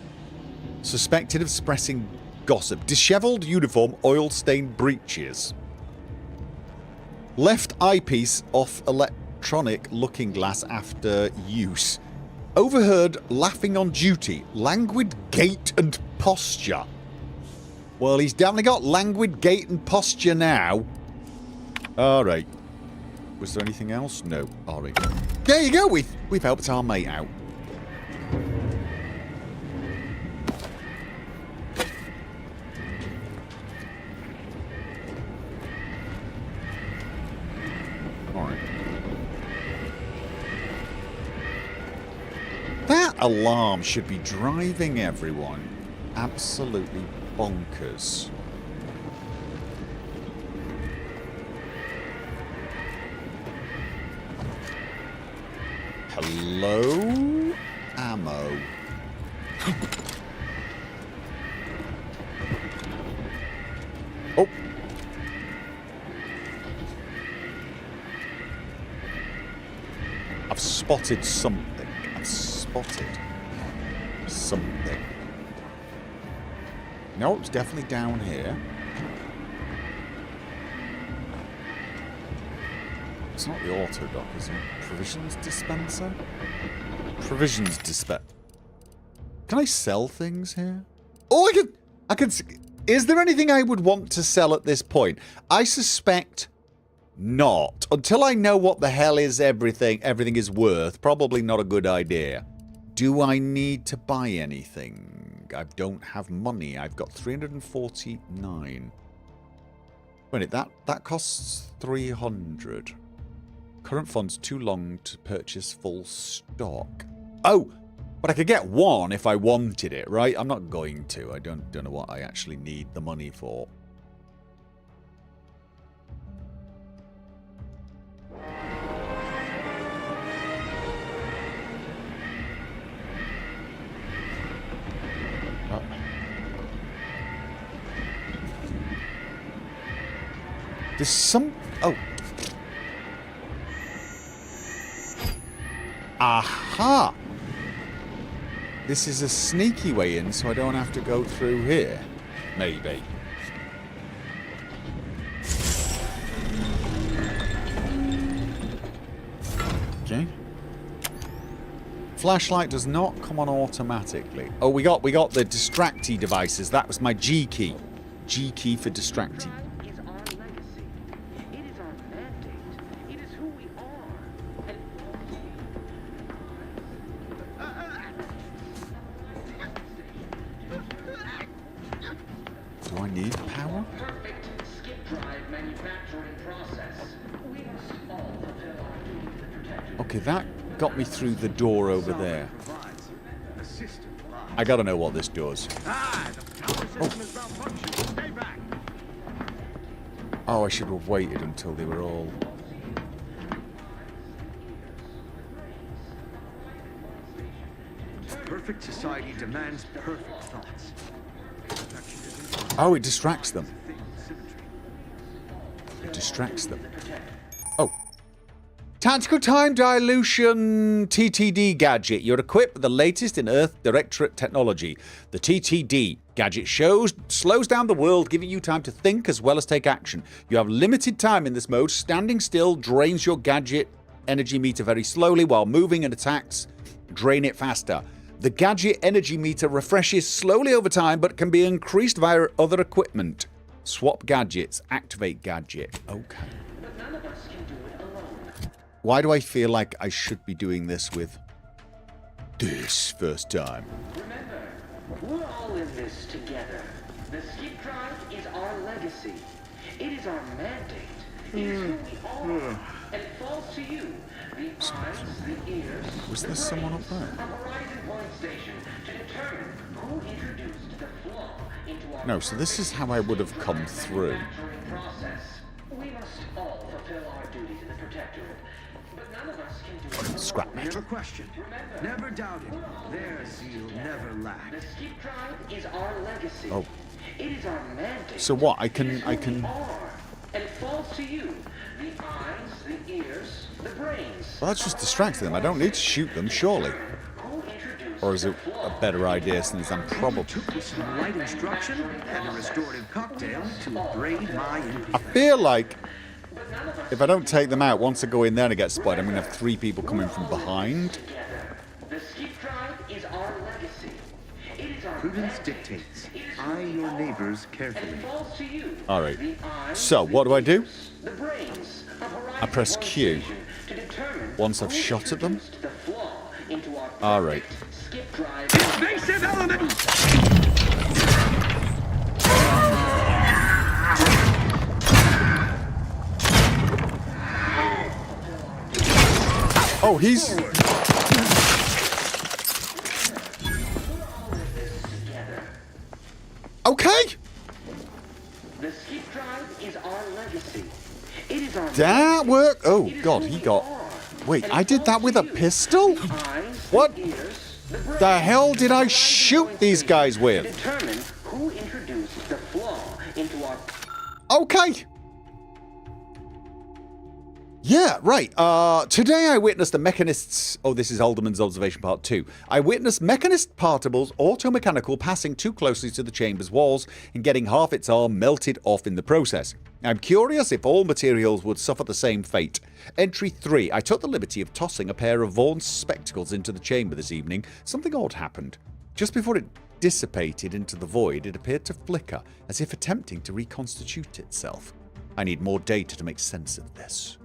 S2: Suspected of spreading gossip. Disheveled uniform, oil-stained breeches. Left eyepiece off electronic looking glass after use. Overheard laughing on duty. Languid gait and posture. Well, he's definitely got languid gait and posture now. Alright. Was there anything else? No. Alright. There you go. We've helped our mate out. Alright. That alarm should be driving everyone absolutely bonkers. Hello? Ammo. Oh. I've spotted something. I've spotted something. No, it's definitely down here. It's not the auto dock, is it? Provisions dispenser? Provisions dispenser. Can I sell things here? Oh, I can. Is there anything I would want to sell at this point? I suspect not. Until I know what the hell is everything is worth, probably not a good idea. Do I need to buy anything? I don't have money. I've got 349. Wait, that costs 300. Current funds too long to purchase full stock. Oh, but I could get one if I wanted it, right? I'm not going to. I don't know what I actually need the money for. There's some... Oh. Aha! This is a sneaky way in, so I don't have to go through here. Maybe. Okay. Flashlight does not come on automatically. Oh, we got the distracty devices. That was my G key. G key for distracting. Do I need power? Okay, that got me through the door over there. I gotta know what this does. Oh, I should have waited until they were all...
S4: Perfect society demands perfect thoughts.
S2: Oh, it distracts them. It distracts them. Oh. Tactical Time Dilution TTD gadget. You're equipped with the latest in Earth Directorate technology. The TTD gadget slows down the world, giving you time to think as well as take action. You have limited time in this mode. Standing still drains your gadget energy meter very slowly while moving and attacks drain it faster. The gadget energy meter refreshes slowly over time but can be increased via other equipment. Swap gadgets. Activate gadget. Okay. Why do I feel like I should be doing this with this first time?
S8: Remember, we're all in this together. The skip drive is our legacy. It is our mandate. It is who we are. And it falls to you. The eyes, the ears,
S2: Was there someone up there?
S8: a horizon point station to determine who introduced the flaw into our
S2: No, so this is how I would have come through.
S8: manufacturing process. We must all fulfill our duty to the Protectorate, but none of us can do it alone.
S2: Scrap
S5: Never
S2: metal.
S5: questioned, never doubted. Their zeal never lacked.
S8: The skip drive is our legacy.
S2: Oh.
S8: It is our mandate.
S2: So what? I
S8: It is
S2: can
S8: who we are. And it falls to you. The eyes, the ears, the brains.
S2: Well, that's just distracting them. I don't need to shoot them, surely.
S8: Who introduced
S2: Or is it
S8: the
S2: a
S8: flaw?
S2: better idea since I'm probably...
S5: Took with some light instruction and a restorative cocktail to abrade my envy.
S2: I feel like if I don't take them out, once I go in there and I get spotted, I'm going to have 3 people coming from behind.
S8: Together. The skip drive is our legacy. It is our
S4: Prudence
S8: mandate.
S4: dictates.
S8: It is who
S4: Eye
S8: we
S4: your
S8: are.
S4: neighbors
S8: And
S4: carefully.
S8: it falls to you.
S2: All right.
S8: The eyes,
S2: So, what do I do?
S8: the brains, a horizon
S2: I press
S8: point
S2: Q
S8: station to determine
S2: once I've
S8: who
S2: shot at them.
S8: introduced the flaw into our
S2: All right.
S8: perfect skip drive.
S5: Invasive element!
S2: Oh, he's... Okay!
S8: The skip drive is our legacy. It is our
S2: That worked. Oh,
S8: It is
S2: God,
S8: who
S2: he
S8: we
S2: got...
S8: are.
S2: Wait,
S8: And
S2: I
S8: it
S2: did that
S8: falls
S2: with
S8: to
S2: a
S8: you.
S2: pistol?
S8: The eyes,
S2: What
S8: the ears, the brains,
S2: the hell did I
S8: horizon
S2: shoot
S8: point
S2: these
S8: station
S2: guys
S8: to
S2: with?
S8: determine who introduced the flaw into our
S2: Okay. Yeah, right. Today I witnessed the mechanists... Oh, this is Alderman's observation part 2. I witnessed mechanist particles auto-mechanical passing too closely to the chamber's walls and getting half its arm melted off in the process. I'm curious if all materials would suffer the same fate. Entry 3. I took the liberty of tossing a pair of Vaughn's spectacles into the chamber this evening. Something odd happened. Just before it dissipated into the void, it appeared to flicker, as if attempting to reconstitute itself. I need more data to make sense of this.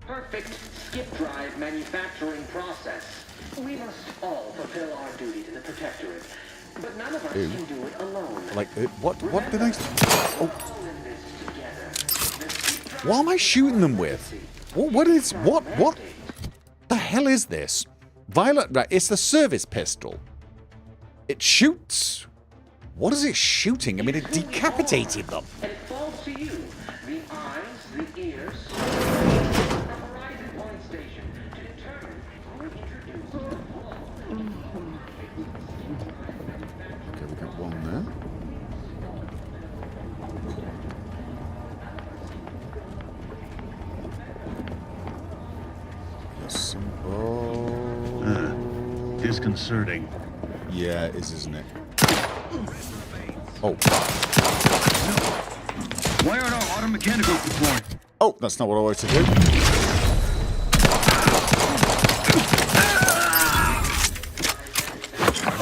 S8: perfect skip drive manufacturing process. We must all fulfill our duty to the Protectorate, but none of us
S2: Ew.
S8: can do it alone.
S2: Like, what did I... Oh,
S8: All in this together. The skip drive
S2: what am I shooting them with? What the hell is this? Violet, right, it's the service pistol. It shoots... What is it shooting? I mean, it decapitated them.
S8: And it falls to you. The eyes, the ears, the horizon point station to determine who introduced the flaw.
S2: Okay, we got one there. There's some... Oh...
S9: Disconcerting.
S2: Yeah, it is, isn't it? Oh.
S9: Why aren't our auto mechanicals deployed?
S2: Oh, that's not what I wanted to do.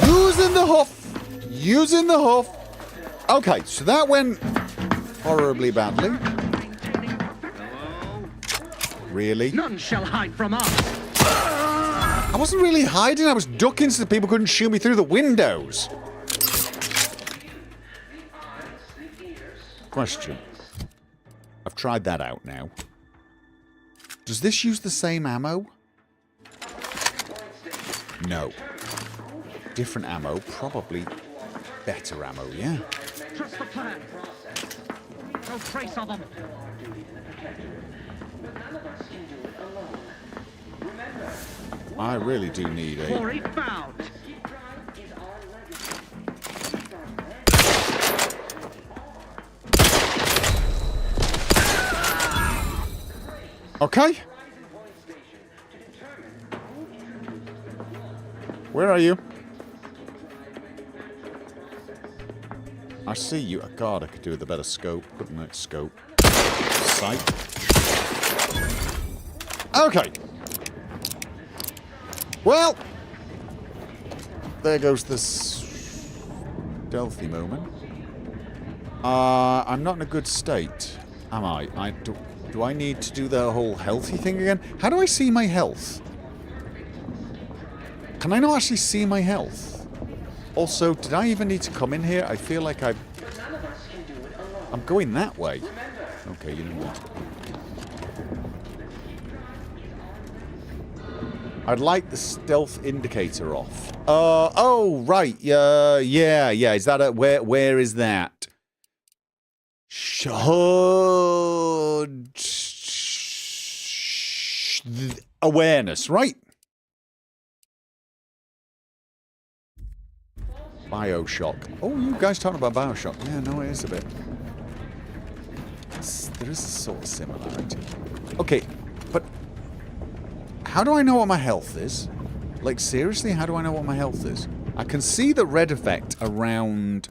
S2: Using the hoof. Using the hoof. Okay, so that went horribly badly. Really?
S5: None shall hide from us.
S2: I wasn't really hiding, I was ducking so that people couldn't shoot me through the windows. Question. I've tried that out now. Does this use the same ammo? No. Different ammo, probably better ammo, yeah?
S5: Trust the plan. No trace of them.
S2: I really do need a...
S5: Quarry found.
S2: Okay. Where are you? I see you. God, I could do with a better scope, couldn't I? Scope. Sight. Okay. Well, there goes the stealthy moment. I'm not in a good state, am I? Do I need to do the whole healthy thing again? How do I see my health? Can I not actually see my health? Also, did I even need to come in here? I feel like I'm going that way. Okay, you know what? I'd like the stealth indicator off. Oh, right. Yeah. Is that where is that? Awareness, right? Bioshock. Oh, you guys talking about Bioshock? Yeah, no, it is a bit. There is a sort of similarity. Okay, but how do I know what my health is? Like, seriously, how do I know what my health is? I can see the red effect around.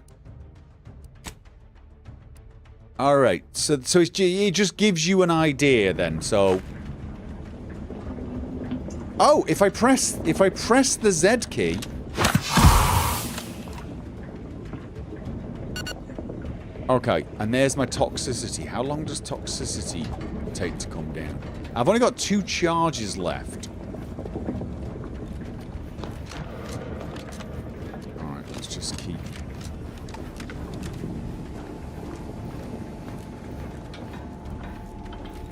S2: Alright, so it just gives you an idea then, so. Oh, if I press the Z key. Okay, and there's my toxicity. How long does toxicity take to come down? I've only got 2 charges left. Alright, let's just keep.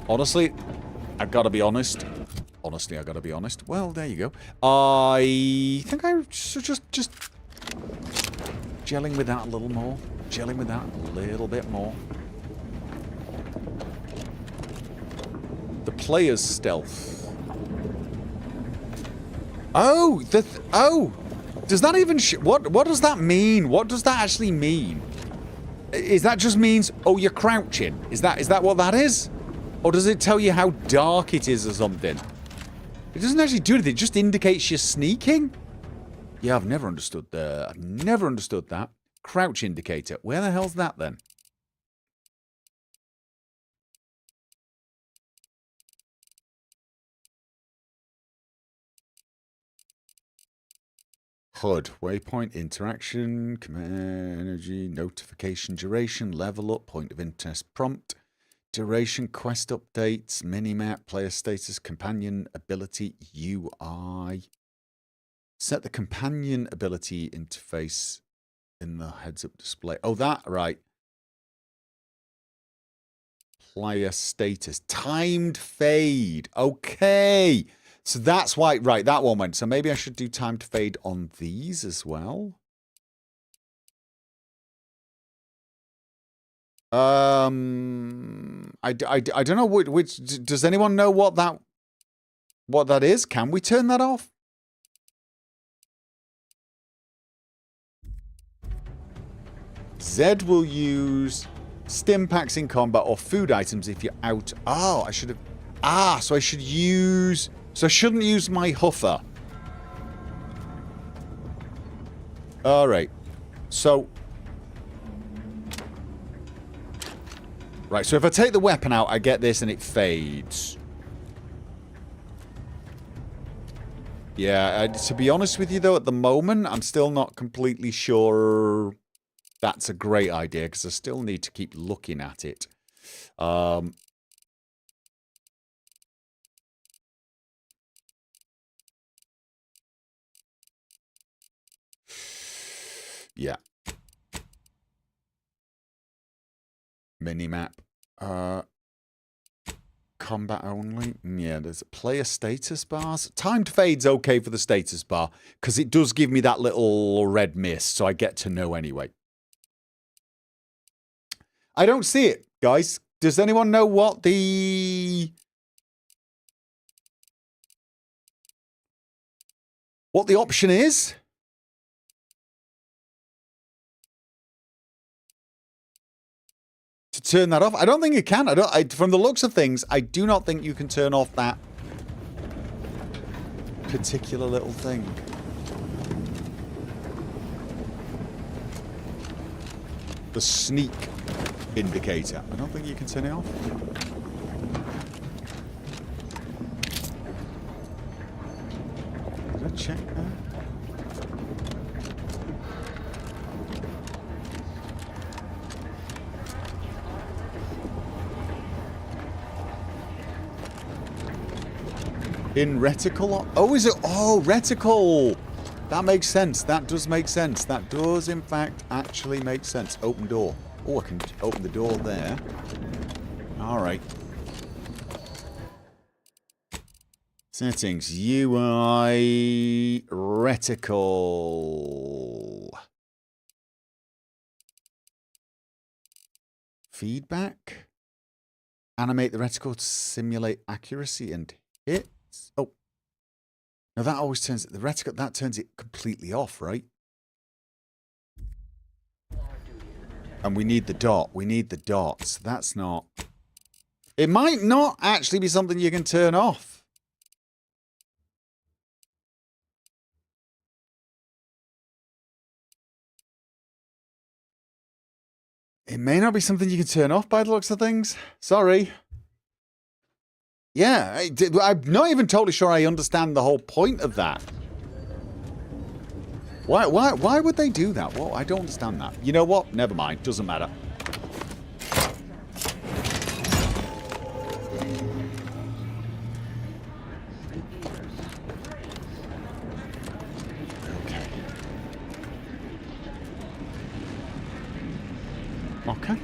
S2: Honestly, I've got to be honest. Honestly, I've got to be honest. Well, there you go. I think I should just gelling with that a little more. Gelling with that a little bit more. The player's stealth. Oh, does that even what does that mean? What does that actually mean? Is that just means you're crouching? Is that what that is? Or does it tell you how dark it is or something? It doesn't actually do anything. It just indicates you're sneaking. Yeah, I've never understood that. I've never understood that. Crouch indicator. Where the hell's that then? HUD. Waypoint, interaction, command, energy, notification, duration, level up, point of interest, prompt, duration, quest updates, minimap, player status, companion ability, UI. Set the companion ability interface in the heads-up display. Oh, that, right. Player status. Timed fade. Okay. So that's why, right, that one went. So maybe I should do timed fade on these as well. I don't know which, does anyone know what that is? Can we turn that off? Z will use stim packs in combat or food items if you're out. Oh, I should have. So I should use. So I shouldn't use my huffer. Alright. So. Right, so if I take the weapon out, I get this and it fades. Yeah, to be honest with you though, at the moment, I'm still not completely sure that's a great idea, because I still need to keep looking at it. Yeah. Minimap. Combat only. Yeah, there's player status bars. Timed fade's okay for the status bar, because it does give me that little red mist, so I get to know anyway. I don't see it, guys. Does anyone know what the option is? To turn that off? I don't think you can. From the looks of things, I do not think you can turn off that particular little thing. The sneak indicator. I don't think you can turn it off. check that. In reticle? Oh, is it? Oh, reticle! That makes sense. That does make sense. That does, in fact, actually make sense. Open door. Oh, I can open the door there. Alright. Settings. UI reticle. Feedback. Animate the reticle to simulate accuracy and hit. Oh. Now that always turns the reticle, that turns it completely off, right? And we need the dot. We need the dots. That's not... It might not actually be something you can turn off. It may not be something you can turn off by the looks of things. Sorry. Yeah, I'm not even totally sure I understand the whole point of that. Why would they do that? Well, I don't understand that. You know what? Never mind. Doesn't matter. Okay.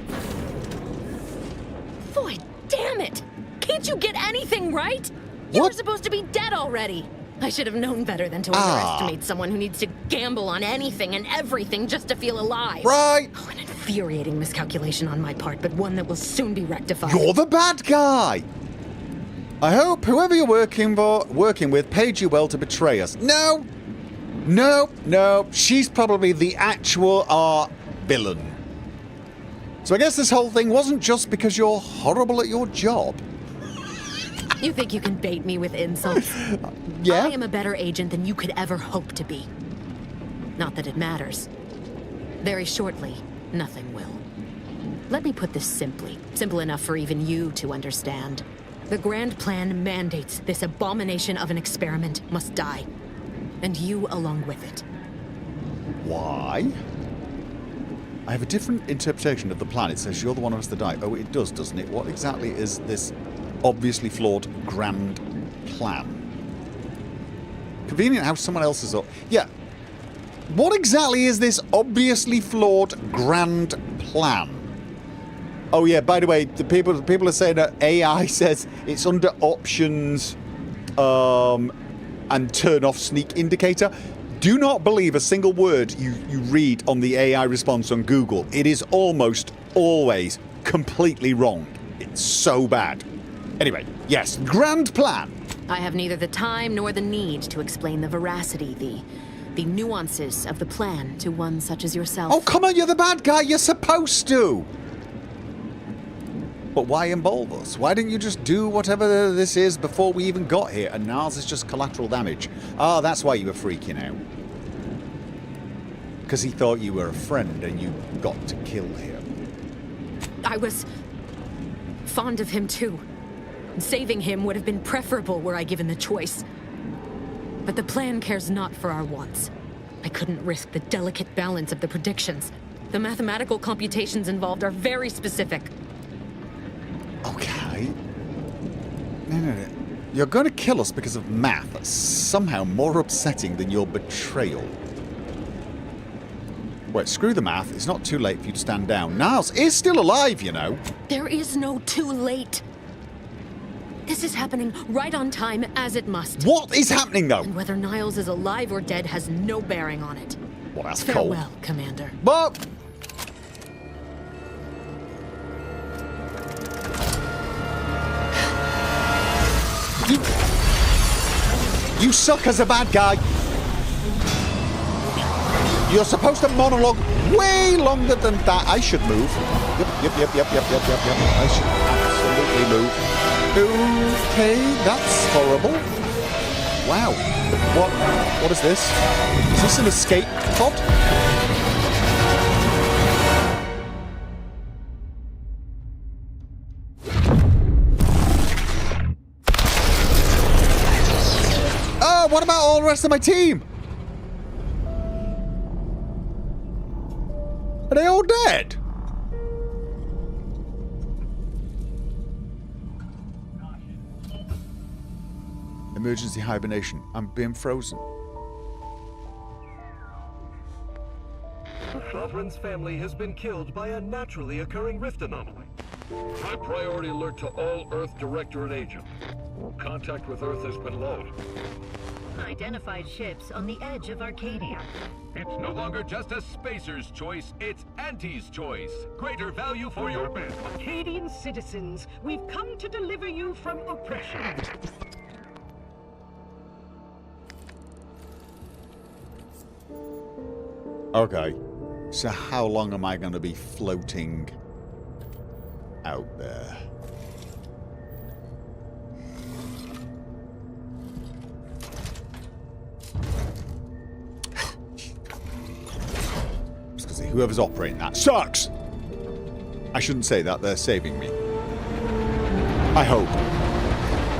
S10: Boy, damn it! Can't you get anything right? You were supposed to be dead already. I should have known better than to underestimate someone who needs to gamble on anything and everything just to feel alive.
S2: Right.
S10: Oh, an infuriating miscalculation on my part, but one that will soon be rectified.
S2: You're the bad guy. I hope whoever you're working with paid you well to betray us. No. She's probably the actual villain. So I guess this whole thing wasn't just because you're horrible at your job.
S10: You think you can bait me with insults?
S2: Yeah.
S10: I am a better agent than you could ever hope to be. Not that it matters. Very shortly, nothing will. Let me put this simply. Simple enough for even you to understand. The grand plan mandates this abomination of an experiment must die. And you along with it.
S2: Why? I have a different interpretation of the plan. It says you're the one who has to die. Oh, it does, doesn't it? What exactly is this obviously flawed grand plan? Convenient how someone else is up. Yeah. What exactly is this obviously flawed grand plan? Oh yeah, by the way, the people are saying that AI says it's under options and turn off sneak indicator. Do not believe a single word you read on the AI response on Google. It is almost always completely wrong. It's so bad. Anyway, yes, grand plan.
S10: I have neither the time nor the need to explain the veracity, the nuances of the plan to one such as yourself.
S2: Oh, come on, you're the bad guy. You're supposed to. But why involve us? Why didn't you just do whatever this is before we even got here? And ours is just collateral damage. Ah, that's why you were freaking out. Because he thought you were a friend and you got to kill him.
S10: I was fond of him too. Saving him would have been preferable were I given the choice. But the plan cares not for our wants. I couldn't risk the delicate balance of the predictions. The mathematical computations involved are very specific.
S2: Okay. No. You're going to kill us because of math. That's somehow more upsetting than your betrayal. Wait, screw the math. It's not too late for you to stand down. Niles is still alive, you know.
S10: There is no too late. This is happening right on time, as it must.
S2: What is happening, though?
S10: And whether Niles is alive or dead has no bearing on it.
S2: Well, that's cold.
S10: Farewell, Commander.
S2: But... You suck as a bad guy. You're supposed to monologue way longer than that. I should move. Yep. I should absolutely move. Okay, that's horrible. Wow. What is this? Is this an escape pod? what about all the rest of my team? Are they all dead? Emergency hibernation. I'm being frozen.
S11: The Sovereign's family has been killed by a naturally occurring rift anomaly. High priority alert to all Earth Directorate agents. Contact with Earth has been low.
S12: Unidentified ships on the edge of Arcadia.
S11: It's no longer just a spacer's choice, it's Auntie's choice. Greater value for your men.
S12: Arcadian citizens, we've come to deliver you from oppression.
S2: Okay. So how long am I going to be floating out there? Because whoever's operating that sucks! I shouldn't say that, they're saving me. I hope.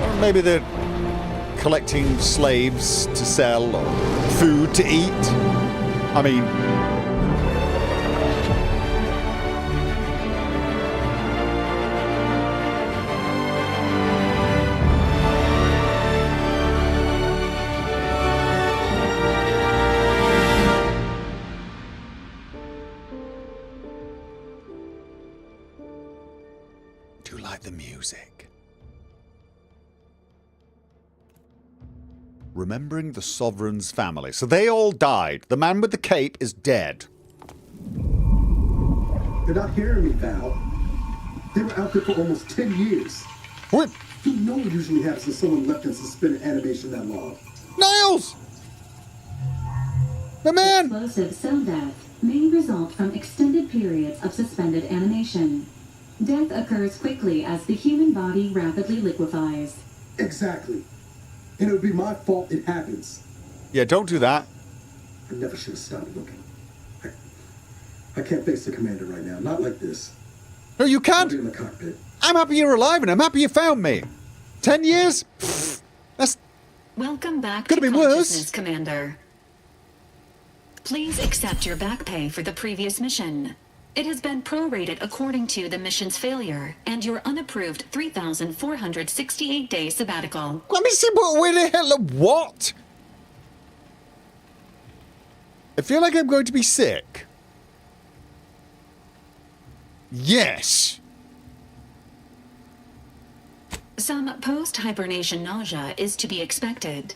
S2: Or maybe they're collecting slaves to sell or food to eat. I mean... do like the music. Remembering the Sovereign's family. So they all died. The man with the cape is dead.
S13: They're not hearing me, Val. They were out there for almost 10 years.
S2: What?
S13: You know what usually happens when someone left in suspended animation that long.
S2: Niles! The man!
S14: Explosive cell death may result from extended periods of suspended animation. Death occurs quickly as the human body rapidly liquefies.
S13: Exactly. And it would be my fault it happens.
S2: Yeah, don't do that.
S13: I never should have stopped looking. I can't face the commander right now. Not like this.
S2: No, you can't.
S13: I'll be in the cockpit.
S2: I'm happy you're alive and I'm happy you found me. 10 years? Pfft, that's...
S10: Welcome back
S2: Could
S10: to
S2: have been
S10: consciousness,
S2: worse.
S10: Commander. Please accept your back pay for the previous mission. It has been prorated according to the mission's failure and your unapproved 3,468-day sabbatical.
S2: Let me see where the hell... What? I feel like I'm going to be sick. Yes.
S10: Some post-hibernation nausea is to be expected.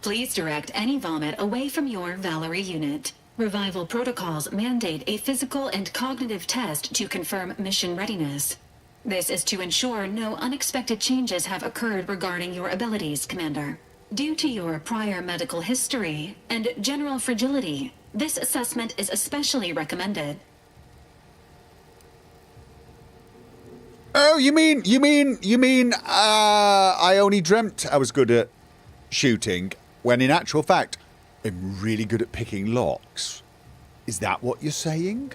S10: Please direct any vomit away from your Valerie unit. Revival protocols mandate a physical and cognitive test to confirm mission readiness. This is to ensure no unexpected changes have occurred regarding your abilities, Commander. Due to your prior medical history and general fragility, this assessment is especially recommended.
S2: Oh, you mean, I only dreamt I was good at shooting, when in actual fact, I'm really good at picking locks. Is that what you're saying?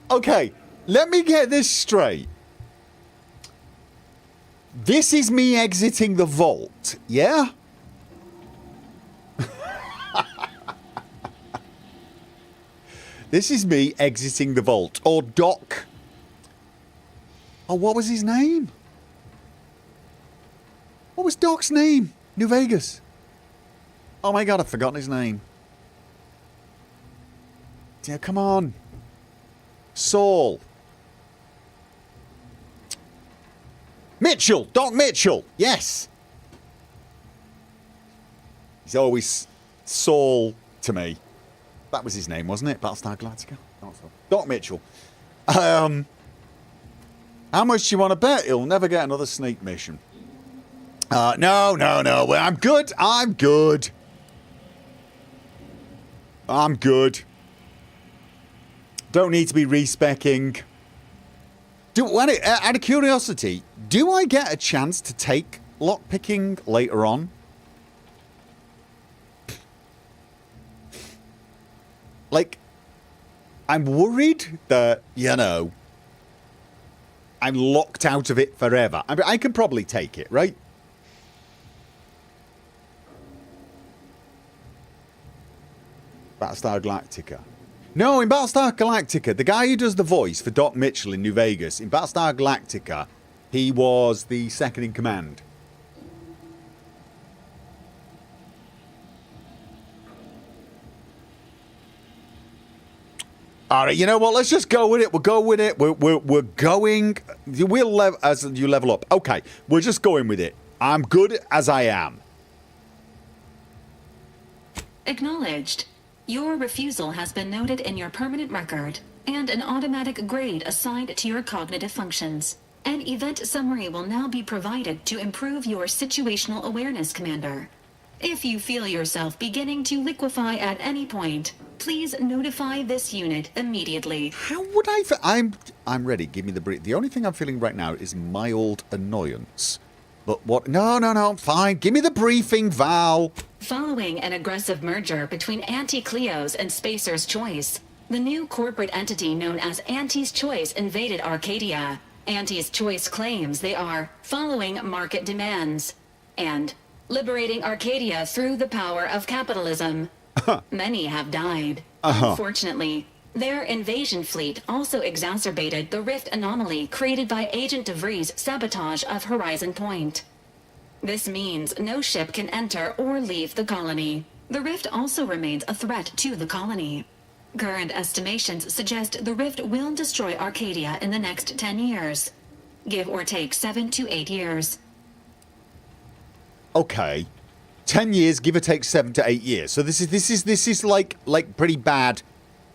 S2: Okay, let me get this straight. This is me exiting the vault, yeah? This is me exiting the vault. Or Doc. Oh, what was his name? What was Doc's name? New Vegas. Oh my god, I've forgotten his name. Yeah, come on. Saul. Mitchell. Doc Mitchell. Yes. He's always Saul to me. That was his name, wasn't it? Battlestar Galactica? Doc Mitchell. How much do you want to bet he'll never get another sneak mission? No. Well, I'm good. I'm good. Don't need to be respecking. Out of curiosity, do I get a chance to take lockpicking later on? Like, I'm worried that, you know, I'm locked out of it forever. I mean, I can probably take it, right? Battlestar Galactica. No, in Battlestar Galactica, the guy who does the voice for Doc Mitchell in New Vegas, in Battlestar Galactica, he was the second in command. All right, you know what? Let's just go with it. We'll go with it. We're going. As you level up. Okay, we're just going with it. I'm good as I am.
S14: Acknowledged. Your refusal has been noted in your permanent record, and an automatic grade assigned to your cognitive functions. An event summary will now be provided to improve your situational awareness, Commander. If you feel yourself beginning to liquefy at any point, please notify this unit immediately.
S2: How would I... I'm ready. Give me the brief. The only thing I'm feeling right now is mild annoyance. But what... No, fine. Give me the briefing, Val.
S14: Following an aggressive merger between Anti-Cleo's and Spacer's Choice, the new corporate entity known as Anti's Choice invaded Arcadia. Anti's Choice claims they are following market demands and liberating Arcadia through the power of capitalism. Many have died. Unfortunately, their invasion fleet also exacerbated the rift anomaly created by Agent DeVries' sabotage of Horizon Point. This means no ship can enter or leave the colony. The rift also remains a threat to the colony. Current estimations suggest the rift will destroy Arcadia in the next 10 years. Give or take 7 to 8 years.
S2: Okay. 10 years, give or take 7 to 8 years. So this is like pretty bad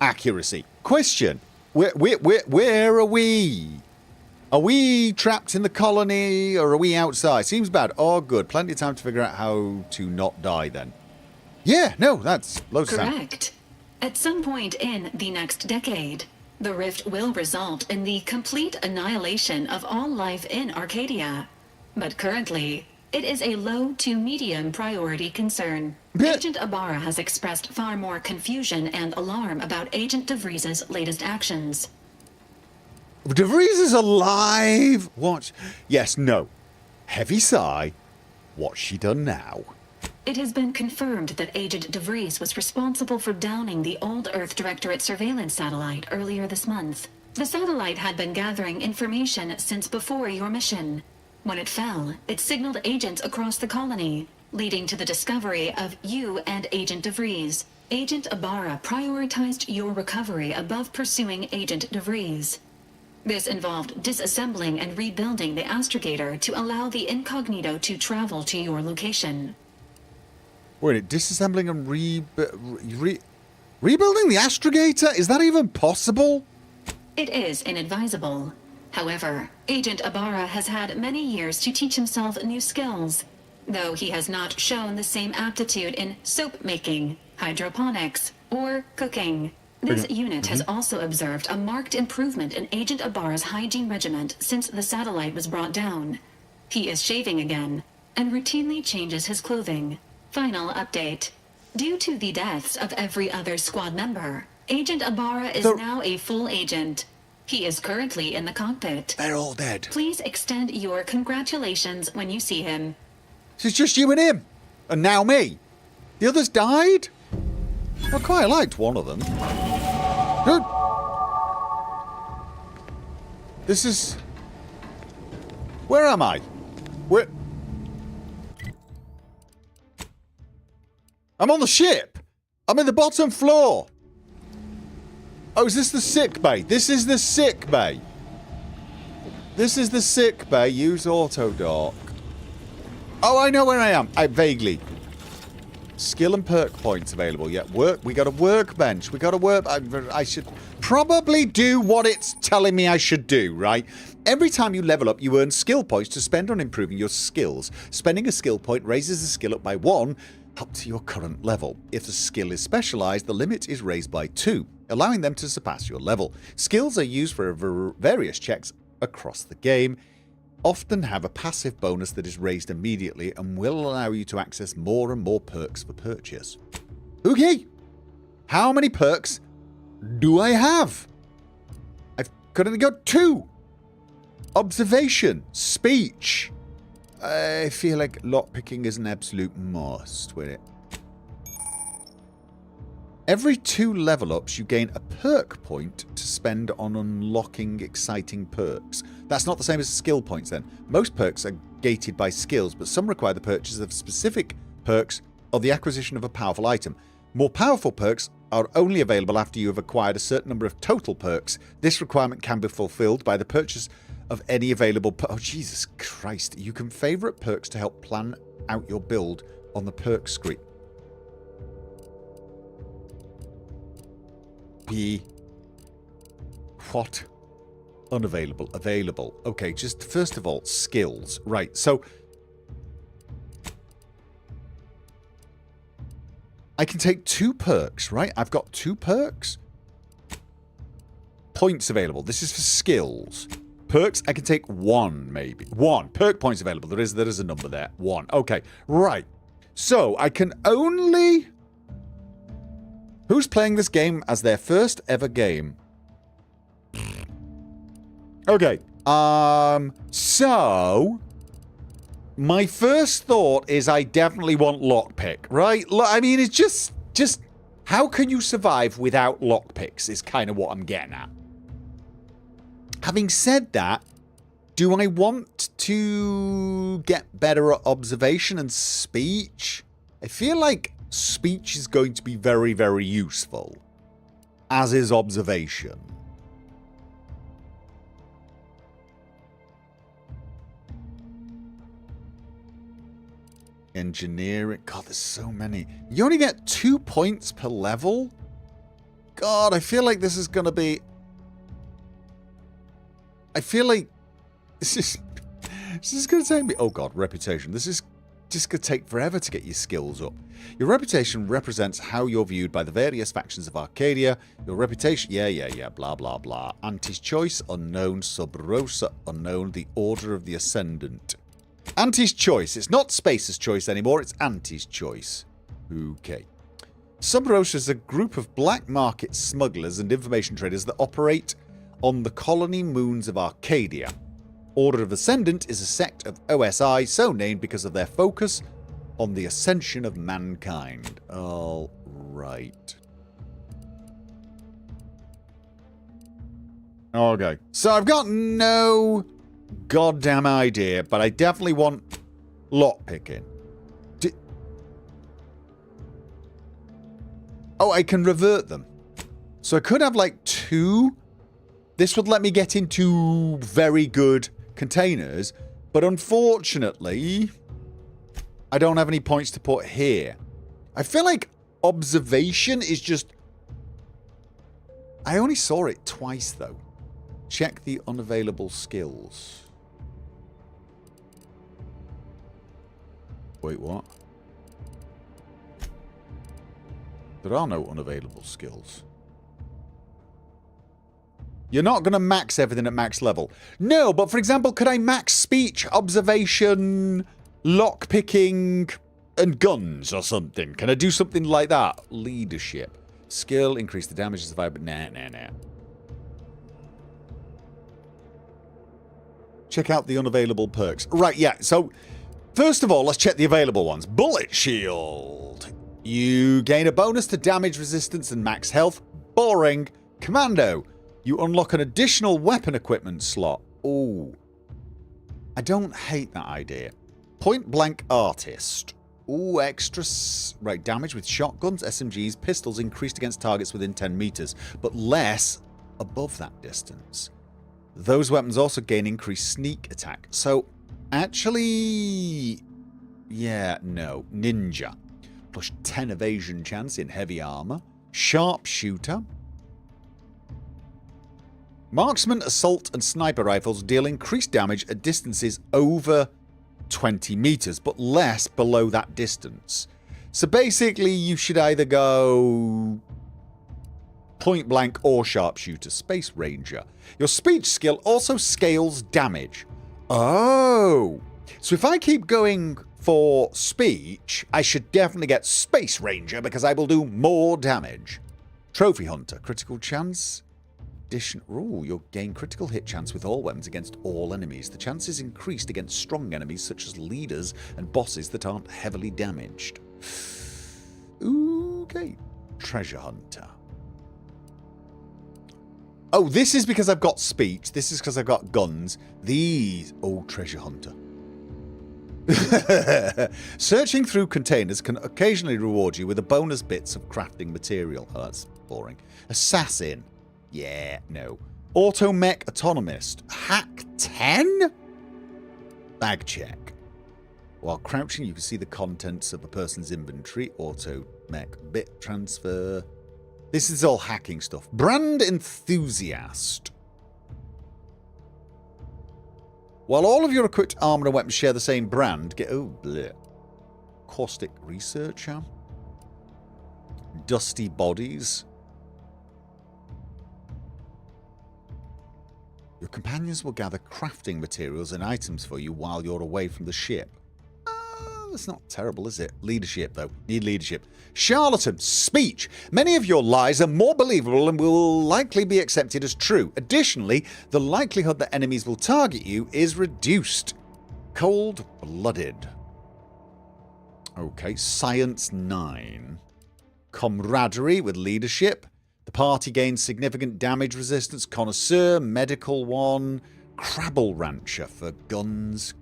S2: accuracy. Question. Where are we? Are we trapped in the colony or are we outside? Seems bad. Oh, good. Plenty of time to figure out how to not die then. Yeah, no, that's loads of time.
S14: Correct. At some point in the next decade, the rift will result in the complete annihilation of all life in Arcadia. But currently, it is a low to medium priority concern. Agent Ibarra has expressed far more confusion and alarm about Agent DeVries' latest actions.
S2: DeVries is alive! What? Yes, no. Heavy sigh. What's she done now?
S14: It has been confirmed that Agent DeVries was responsible for downing the Old Earth Directorate surveillance satellite earlier this month. The satellite had been gathering information since before your mission. When it fell, it signaled agents across the colony, leading to the discovery of you and Agent DeVries. Agent Ibarra prioritized your recovery above pursuing Agent DeVries. This involved disassembling and rebuilding the astrogator to allow the incognito to travel to your location.
S2: Wait, disassembling and rebuilding the astrogator? Is that even possible?
S14: It is inadvisable. However, Agent Ibarra has had many years to teach himself new skills, though he has not shown the same aptitude in soap making, hydroponics, or cooking. This unit has also observed a marked improvement in Agent Ibarra's hygiene regiment since the satellite was brought down. He is shaving again, and routinely changes his clothing. Final update. Due to the deaths of every other squad member, Agent Ibarra is now a full agent. He is currently in the cockpit.
S2: They're all dead.
S14: Please extend your congratulations when you see him.
S2: So it's just you and him. And now me. The others died? I quite liked one of them. Good. This is... Where am I? Where... I'm on the ship. I'm in the bottom floor. Oh, is this the sick bay? This is the sick bay. This is the sick bay. Use auto dock. Oh, I know where I am. Vaguely. Skill and perk points available. Yeah, work. We got a workbench. We got a work. I should probably do what it's telling me I should do, right? Every time you level up, you earn skill points to spend on improving your skills. Spending a skill point raises the skill up by 1 up to your current level. If the skill is specialized, the limit is raised by 2, allowing them to surpass your level. Skills are used for various checks across the game, often have a passive bonus that is raised immediately and will allow you to access more and more perks for purchase. Okay, how many perks do I have? I've currently got 2. Observation, speech. I feel like lockpicking is an absolute must with it. Every 2 level ups, you gain a perk point to spend on unlocking exciting perks. That's not the same as skill points then. Most perks are gated by skills, but some require the purchase of specific perks or the acquisition of a powerful item. More powerful perks are only available after you have acquired a certain number of total perks. This requirement can be fulfilled by the purchase of any available oh, Jesus Christ. You can favourite perks to help plan out your build on the perk screen. What? Unavailable. Available. Okay, just first of all, skills. Right, so I can take 2 perks, right? I've got 2 perks. Points available. This is for skills. Perks, I can take 1, maybe. 1. Perk points available. There is a number there. 1. Okay, right. So, I can only... Who's playing this game as their first ever game? Okay. So... My first thought is I definitely want lockpick, right? I mean, it's just how can you survive without lockpicks is kind of what I'm getting at. Having said that, do I want to get better at observation and speech? I feel like speech is going to be very, very useful, as is observation. Engineering. God, there's so many. You only get 2 points per level? God, I feel like this is going to be... I feel like this is going to take me... Oh, God, reputation. This is just going to take forever to get your skills up. Your reputation represents how you're viewed by the various factions of Arcadia. Your reputation... Yeah, blah, blah, blah. Anti's Choice, unknown. Sub Rosa, unknown. The Order of the Ascendant. Anti's Choice. It's not Spacer's Choice anymore, it's Anti's Choice. Okay. Sub Rosa is a group of black market smugglers and information traders that operate on the colony moons of Arcadia. Order of Ascendant is a sect of OSI, so named because of their focus on the ascension of mankind. All right. Okay. So I've got no... goddamn idea, but I definitely want lockpicking. Oh, I can revert them. So I could have like 2. This would let me get into very good containers, but unfortunately, I don't have any points to put here. I feel like observation is just... I only saw it twice, though. Check the unavailable skills. Wait, what? There are no unavailable skills. You're not going to max everything at max level. No, but for example, could I max speech, observation, lockpicking, and guns or something? Can I do something like that? Leadership. Skill, increase the damage to survive, but nah. Check out the unavailable perks. Right, yeah, so first of all, let's check the available ones. Bullet Shield. You gain a bonus to damage resistance and max health. Boring. Commando. You unlock an additional weapon equipment slot. Ooh. I don't hate that idea. Point Blank Artist. Ooh, extra... Right, damage with shotguns, SMGs, pistols increased against targets within 10 meters, but less above that distance. Those weapons also gain increased sneak attack. So, actually... Yeah, no. Ninja. Plus 10 evasion chance in heavy armor. Sharpshooter. Marksman, assault, and sniper rifles deal increased damage at distances over 20 meters, but less below that distance. So basically, you should either go... Point Blank or Sharpshooter. Space Ranger. Your speech skill also scales damage. Oh. So if I keep going for speech, I should definitely get Space Ranger because I will do more damage. Trophy Hunter. Critical chance. Ooh, you'll gain critical hit chance with all weapons against all enemies. The chance is increased against strong enemies such as leaders and bosses that aren't heavily damaged. Okay. Treasure Hunter. Oh, this is because I've got speech. This is because I've got guns. These... Oh, Treasure Hunter. Searching through containers can occasionally reward you with a bonus bits of crafting material. Oh, that's boring. Assassin. Yeah, no. Automech Autonomist. Hack 10? Bag check. While crouching, you can see the contents of a person's inventory. Automech bit transfer. This is all hacking stuff. Brand Enthusiast. While all of your equipped armor and weapons share the same brand, get... Oh, bleh. Caustic Researcher. Dusty Bodies. Your companions will gather crafting materials and items for you while you're away from the ship. That's not terrible, is it? Leadership, though. Need leadership. Charlatan. Speech. Many of your lies are more believable and will likely be accepted as true. Additionally, the likelihood that enemies will target you is reduced. Cold-blooded. Okay. Science 9. Camaraderie with leadership. The party gains significant damage resistance. Connoisseur. Medical 1. Crabble Rancher for guns.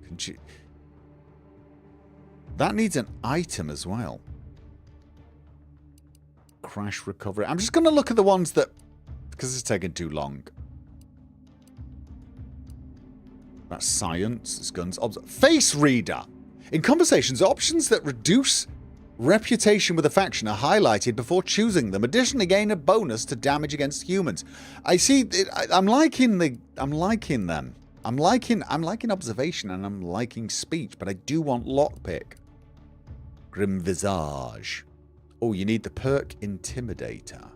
S2: That needs an item as well. Crash recovery. I'm just going to look at the ones that... because it's taking too long. That's science. It's guns. Face Reader. In conversations, options that reduce reputation with a faction are highlighted before choosing them. Additionally, gain a bonus to damage against humans. I see... I'm liking them. I'm liking observation and I'm liking speech, but I do want lockpick. Grim Visage. Oh, you need the perk Intimidator.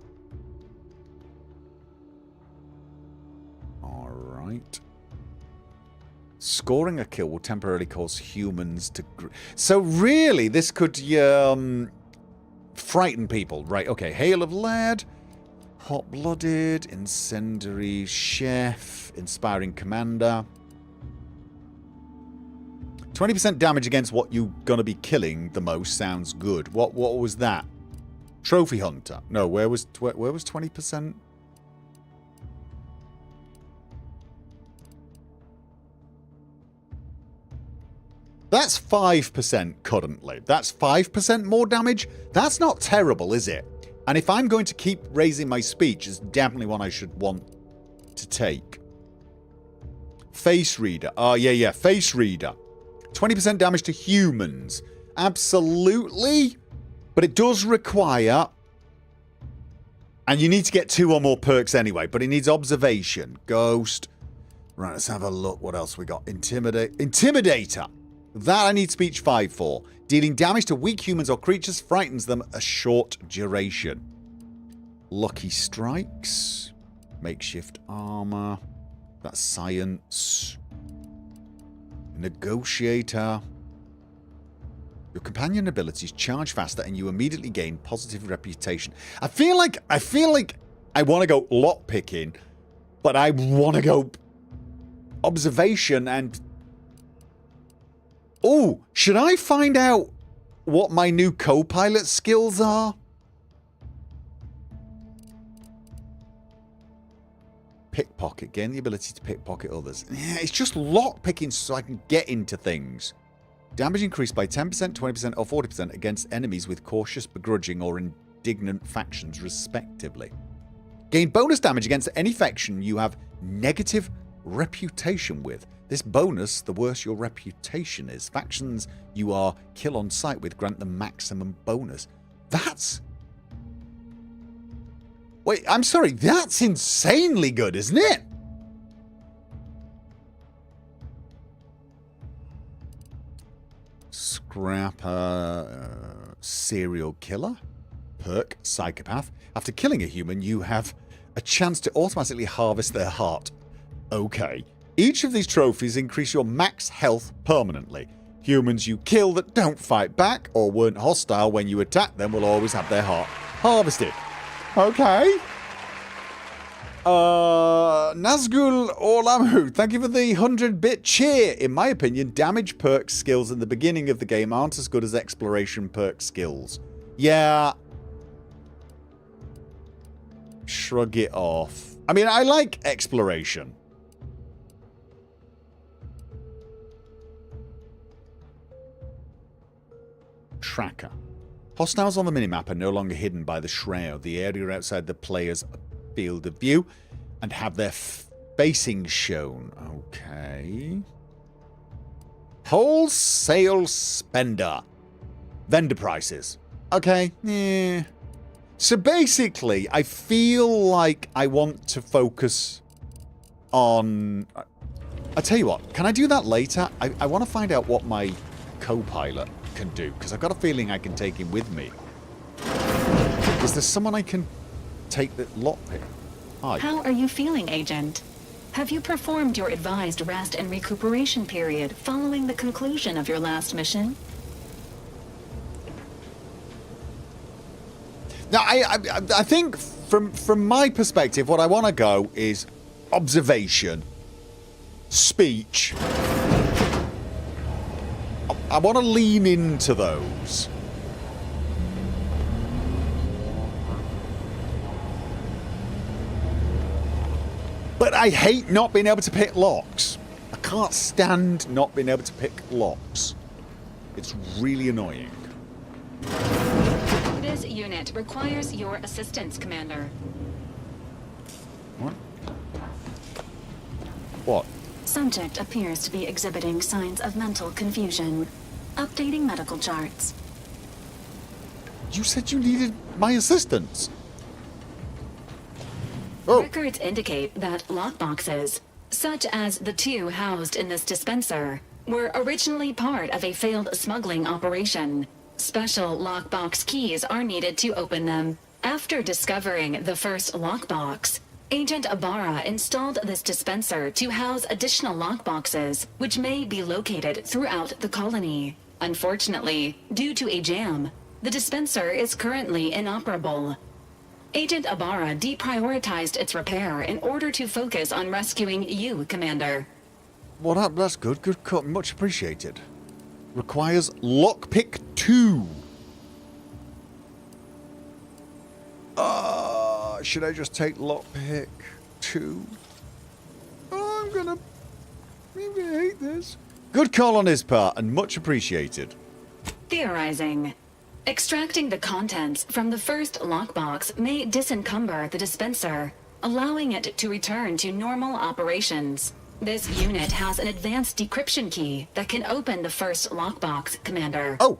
S2: Alright. Scoring a kill will temporarily cause humans to... So really, this could frighten people. Right, okay. Hail of Lead. Hot-blooded. Incendiary Chef. Inspiring Commander. 20% damage against what you're going to be killing the most sounds good. What was that? Trophy Hunter. No, where was 20%? That's 5% currently. That's 5% more damage. That's not terrible, is it? And if I'm going to keep raising my speech, it's definitely one I should want to take. Face Reader. Oh, yeah. Face Reader. 20% damage to humans. Absolutely. But it does require... and you need to get 2 or more perks anyway. But it needs observation. Ghost. Right, let's have a look. What else we got? Intimidator. That I need speech 5 for. Dealing damage to weak humans or creatures frightens them a short duration. Lucky Strikes. Makeshift armor. That's science. Negotiator. Your companion abilities charge faster and you immediately gain positive reputation. I feel like I want to go lockpicking, but I want to go observation and... Oh, should I find out what my new co-pilot skills are? Pickpocket. Gain the ability to pickpocket others. Yeah, it's just lockpicking so I can get into things. Damage increased by 10%, 20%, or 40% against enemies with cautious, begrudging, or indignant factions, respectively. Gain bonus damage against any faction you have negative reputation with. This bonus, the worse your reputation is. Factions you are kill on sight with grant the maximum bonus. That's... Wait, I'm sorry. That's insanely good, isn't it? Scrapper. Serial killer. Perk. Psychopath. After killing a human, you have a chance to automatically harvest their heart. Okay. Each of these trophies increase your max health permanently. Humans you kill that don't fight back or weren't hostile when you attack them will always have their heart harvested. Okay. Nazgul Orlamu, thank you for the 100-bit cheer. In my opinion, damage perk skills in the beginning of the game aren't as good as exploration perk skills. Yeah. shrug it off. I mean, I like exploration. Tracker. Hostiles on the minimap are no longer hidden by the shroud. The area outside the player's field of view and have their facing shown. Okay. Wholesale spender. Vendor prices. Okay. Yeah. So basically, I feel like I want to focus on... I'll tell you what. Can I do that later? I want to find out what my co-pilot can do, because I've got a feeling I can take him with me. Is there someone I can take that lockpick? Hi.
S14: How are you feeling, Agent? Have you performed your advised rest and recuperation period following the conclusion of your last mission?
S2: Now, I think from my perspective, what I want to go is observation, speech. I want to lean into those. But I hate not being able to pick locks. I can't stand not being able to pick locks. It's really annoying.
S14: This unit requires your assistance, Commander.
S2: What? What?
S14: Subject appears to be exhibiting signs of mental confusion. Updating medical charts.
S2: You said you needed my assistance. Oh.
S14: Records indicate that lockboxes, such as the two housed in this dispenser, were originally part of a failed smuggling operation. Special lockbox keys are needed to open them. After discovering the first lockbox, Agent Ibarra installed this dispenser to house additional lockboxes, which may be located throughout the colony. Unfortunately, due to a jam, the dispenser is currently inoperable. Agent Ibarra deprioritized its repair in order to focus on rescuing you, Commander.
S2: Well, that's good. Good cut. Much appreciated. Requires lockpick 2. Should I just take lockpick 2? Oh, I'm gonna hate this. Good call on his part, and much appreciated.
S14: Theorizing. Extracting the contents from the first lockbox may disencumber the dispenser, allowing it to return to normal operations. This unit has an advanced decryption key that can open the first lockbox, Commander.
S2: Oh!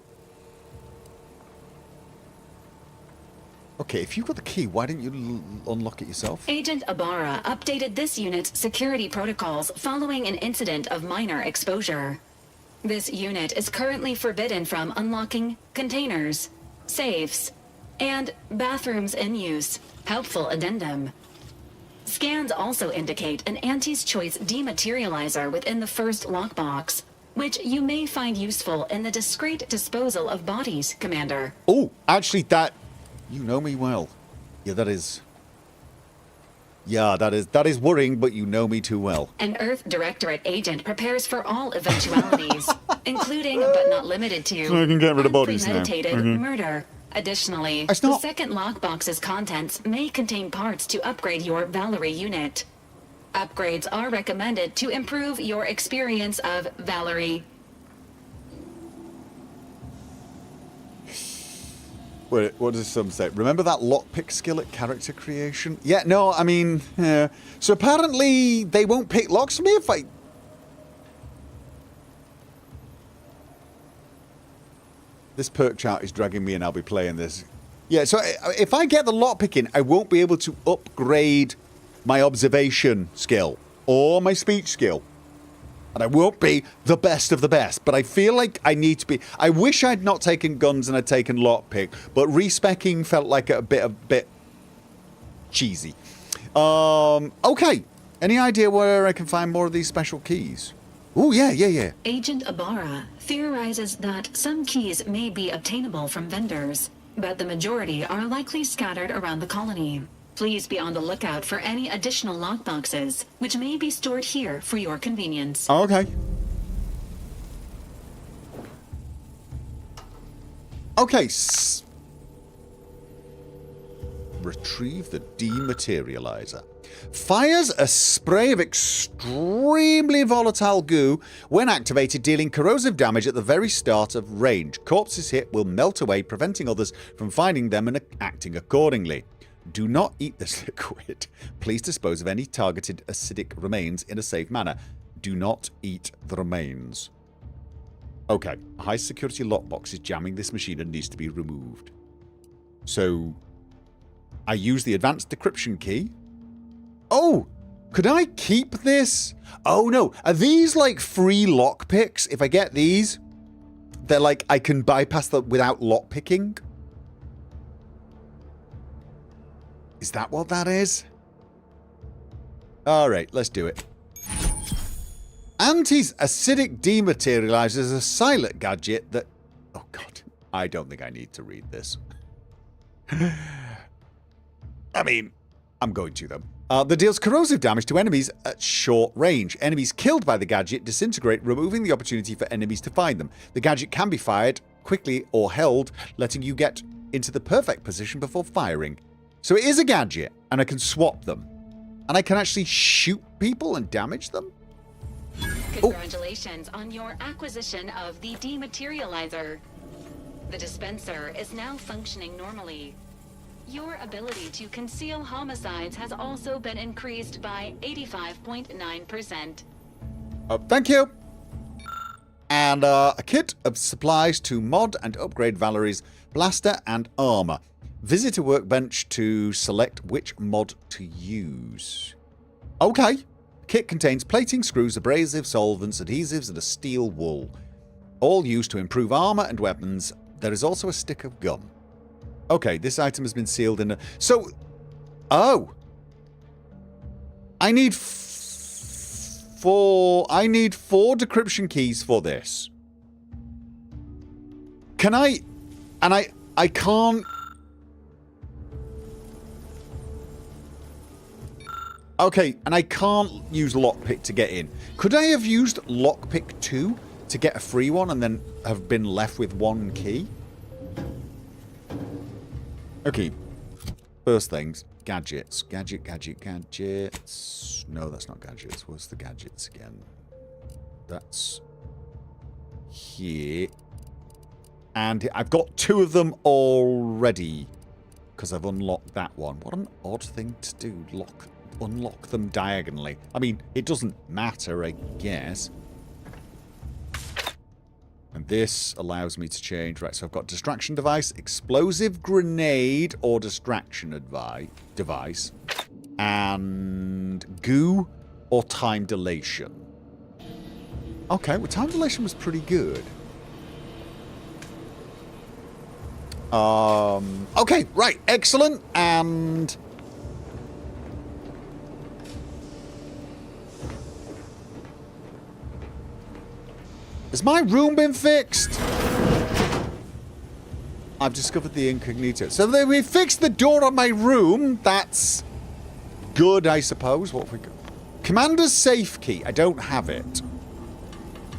S2: Okay, if you've got the key, why didn't you unlock it yourself?
S14: Agent Ibarra updated this unit's security protocols following an incident of minor exposure. This unit is currently forbidden from unlocking containers, safes, and bathrooms in use. Helpful addendum. Scans also indicate an Auntie's Choice dematerializer within the first lockbox, which you may find useful in the discreet disposal of bodies, Commander.
S2: Oh, actually, that... You know me well. Yeah, that is... Yeah, that is worrying, but you know me too well.
S14: An Earth Directorate agent prepares for all eventualities, including but not limited to
S2: So I can get rid of bodies now.
S14: premeditated murder. Additionally, the second lockbox's contents may contain parts to upgrade your Valerie unit. Upgrades are recommended to improve your experience of Valerie.
S2: Wait, what does some say? Remember that lockpick skill at character creation? Yeah, no, I mean... So apparently they won't pick locks for me if I... This perk chart is dragging me and I'll be playing this. Yeah, so if I get the lockpicking, I won't be able to upgrade my observation skill or my speech skill. And I won't be the best of the best, but I feel like I need to be... I wish I'd not taken guns and I'd taken lockpick, but respecking felt like a bit cheesy. Okay. Any idea where I can find more of these special keys? Oh, yeah.
S14: Agent Ibarra theorizes that some keys may be obtainable from vendors, but the majority are likely scattered around the colony. Please be on the lookout for any additional lockboxes, which may be stored here for your convenience.
S2: Oh, okay. Okay. retrieve the dematerializer. Fires a spray of extremely volatile goo when activated, dealing corrosive damage at the very start of range. Corpses hit will melt away, preventing others from finding them and acting accordingly. Do not eat this liquid. Please dispose of any targeted acidic remains in a safe manner. Do not eat the remains. Okay, a high security lockbox is jamming this machine and needs to be removed. So, I use the advanced decryption key. Oh, could I keep this? Oh no, are these like free lockpicks? If I get these, they're like, I can bypass them without lockpicking? Is that what that is? Alright, let's do it. Auntie's acidic dematerializer is a silent gadget that... Oh god, I don't think I need to read this. I mean, I'm going to though. That deals corrosive damage to enemies at short range. Enemies killed by the gadget disintegrate, removing the opportunity for enemies to find them. The gadget can be fired quickly or held, letting you get into the perfect position before firing. So it is a gadget, and I can swap them. And I can actually shoot people and damage them?
S14: Congratulations on your acquisition of the dematerializer. The dispenser is now functioning normally. Your ability to conceal homicides has also been increased by 85.9%.
S2: Thank you. And a kit of supplies to mod and upgrade Valerie's blaster and armor. Visit a workbench to select which mod to use. Okay. Kit contains plating, screws, abrasive solvents, adhesives, and a steel wool. All used to improve armor and weapons. There is also a stick of gum. Okay, this item has been sealed in a... So... Oh! I need four decryption keys for this. Can I... And I can't... Okay, and I can't use lockpick to get in. Could I have used lockpick 2 to get a free one and then have been left with one key? Okay. First things. Gadgets. Gadgets. No, that's not gadgets. What's the gadgets again? That's here. And I've got 2 of them already. Because I've unlocked that one. What an odd thing to do. Unlock them diagonally. I mean, it doesn't matter, I guess. And this allows me to change. Right, so I've got distraction device, explosive grenade or distraction device, and goo or time dilation. Okay, well, time dilation was pretty good. Okay, right, excellent, and... Has my room been fixed? I've discovered the incognito. So we fixed the door on my room. That's good, I suppose. What have we got? Commander's safe key. I don't have it.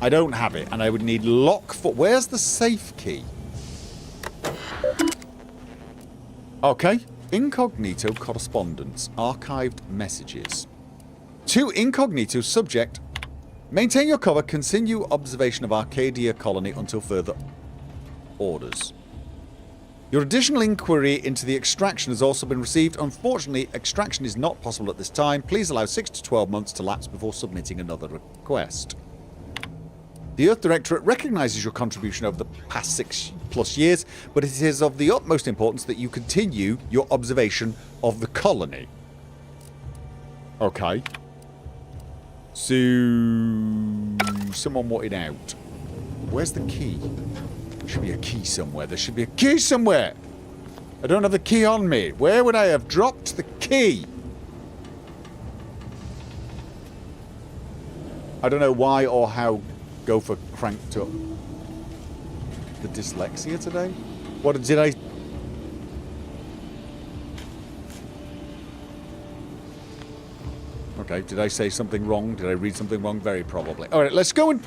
S2: I don't have it. And I would need lock for... Where's the safe key? Okay. Incognito correspondence. Archived messages. To incognito subject... Maintain your cover. Continue observation of Arcadia colony until further orders. Your additional inquiry into the extraction has also been received. Unfortunately, extraction is not possible at this time. Please allow 6 to 12 months to lapse before submitting another request. The Earth Directorate recognizes your contribution over the past 6+ years, but it is of the utmost importance that you continue your observation of the colony. Okay. So, someone wanted out. Where's the key? There should be a key somewhere. There should be a key somewhere. I don't have the key on me. Where would I have dropped the key? I don't know why or how Gopher cranked up the dyslexia today. What did I... Okay, did I say something wrong? Did I read something wrong? Very probably. Alright, let's go and...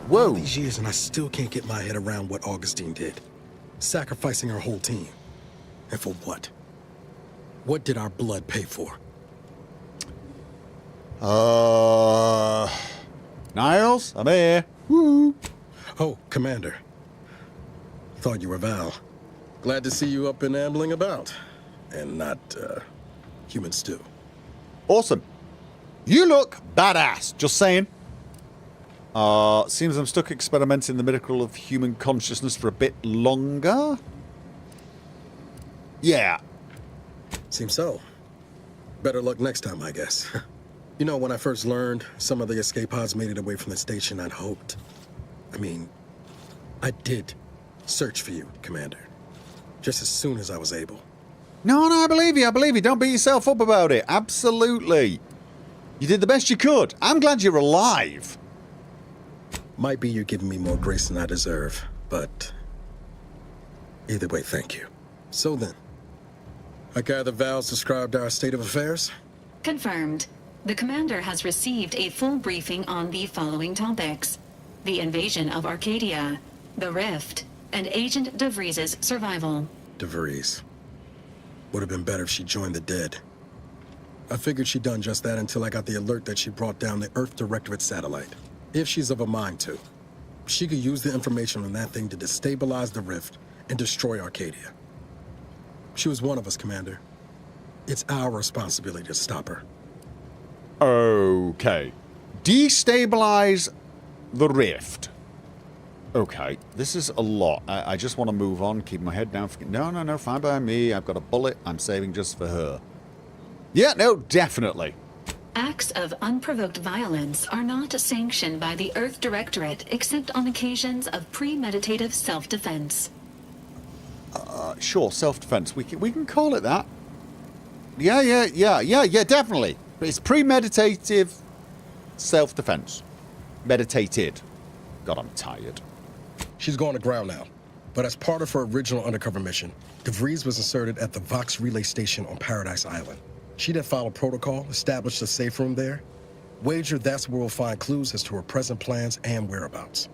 S2: Whoa.
S13: All these years and I still can't get my head around what Augustine did. Sacrificing her whole team.
S15: And for what? What did our blood pay for?
S2: Niles, I'm here. Woo.
S15: Oh, Commander. Thought you were Val. Glad to see you up and ambling about. And not, human stew.
S2: Awesome. You look badass. Just saying. Seems I'm stuck experimenting the miracle of human consciousness for a bit longer. Yeah.
S15: Seems so. Better luck next time, I guess. You know, when I first learned some of the escape pods made it away from the station, I'd hoped. I did search for you, Commander. Just as soon as I was able.
S2: No, I believe you. I believe you. Don't beat yourself up about it. Absolutely. You did the best you could. I'm glad you're alive.
S15: Might be you're giving me more grace than I deserve, but either way, thank you. So then, I gather Val's described our state of affairs?
S14: Confirmed. The commander has received a full briefing on the following topics: the invasion of Arcadia, the Rift, and Agent DeVries' survival.
S15: DeVries. Would have been better if she joined the dead. I figured she'd done just that until I got the alert that she brought down the Earth Directorate satellite. If she's of a mind to, she could use the information on that thing to destabilize the Rift and destroy Arcadia. She was one of us, Commander. It's our responsibility to stop her.
S2: Okay. Destabilize the Rift. Okay, this is a lot. I just want to move on, keep my head down. No, fine by me. I've got a bullet I'm saving just for her. Yeah, no, definitely.
S14: Acts of unprovoked violence are not sanctioned by the Earth Directorate except on occasions of premeditative self-defense.
S2: Sure, self-defense. We can call it that. Yeah, definitely. It's premeditative self-defense. Meditated. God, I'm tired.
S15: She's going to ground now. But as part of her original undercover mission, DeVries was inserted at the Vox Relay Station on Paradise Island. She'd have followed protocol, established a safe room there. Wager that's where we'll find clues as to her present plans and whereabouts.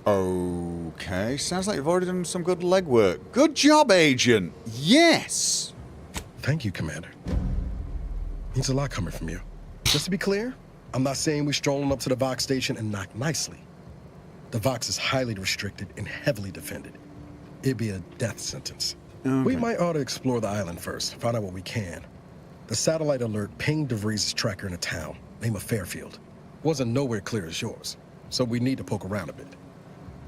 S2: Okay, sounds like you've already done some good legwork. Good job, Agent. Yes.
S15: Thank you, Commander. Means a lot coming from you. Just to be clear, I'm not saying we strolling up to the Vox station and knock nicely. The Vox is highly restricted and heavily defended. It'd be a death sentence. Okay. We might ought to explore the island first, find out what we can. The satellite alert pinged DeVries' tracker in a town, name of Fairfield. Wasn't nowhere clear as yours, so we need to poke around a bit.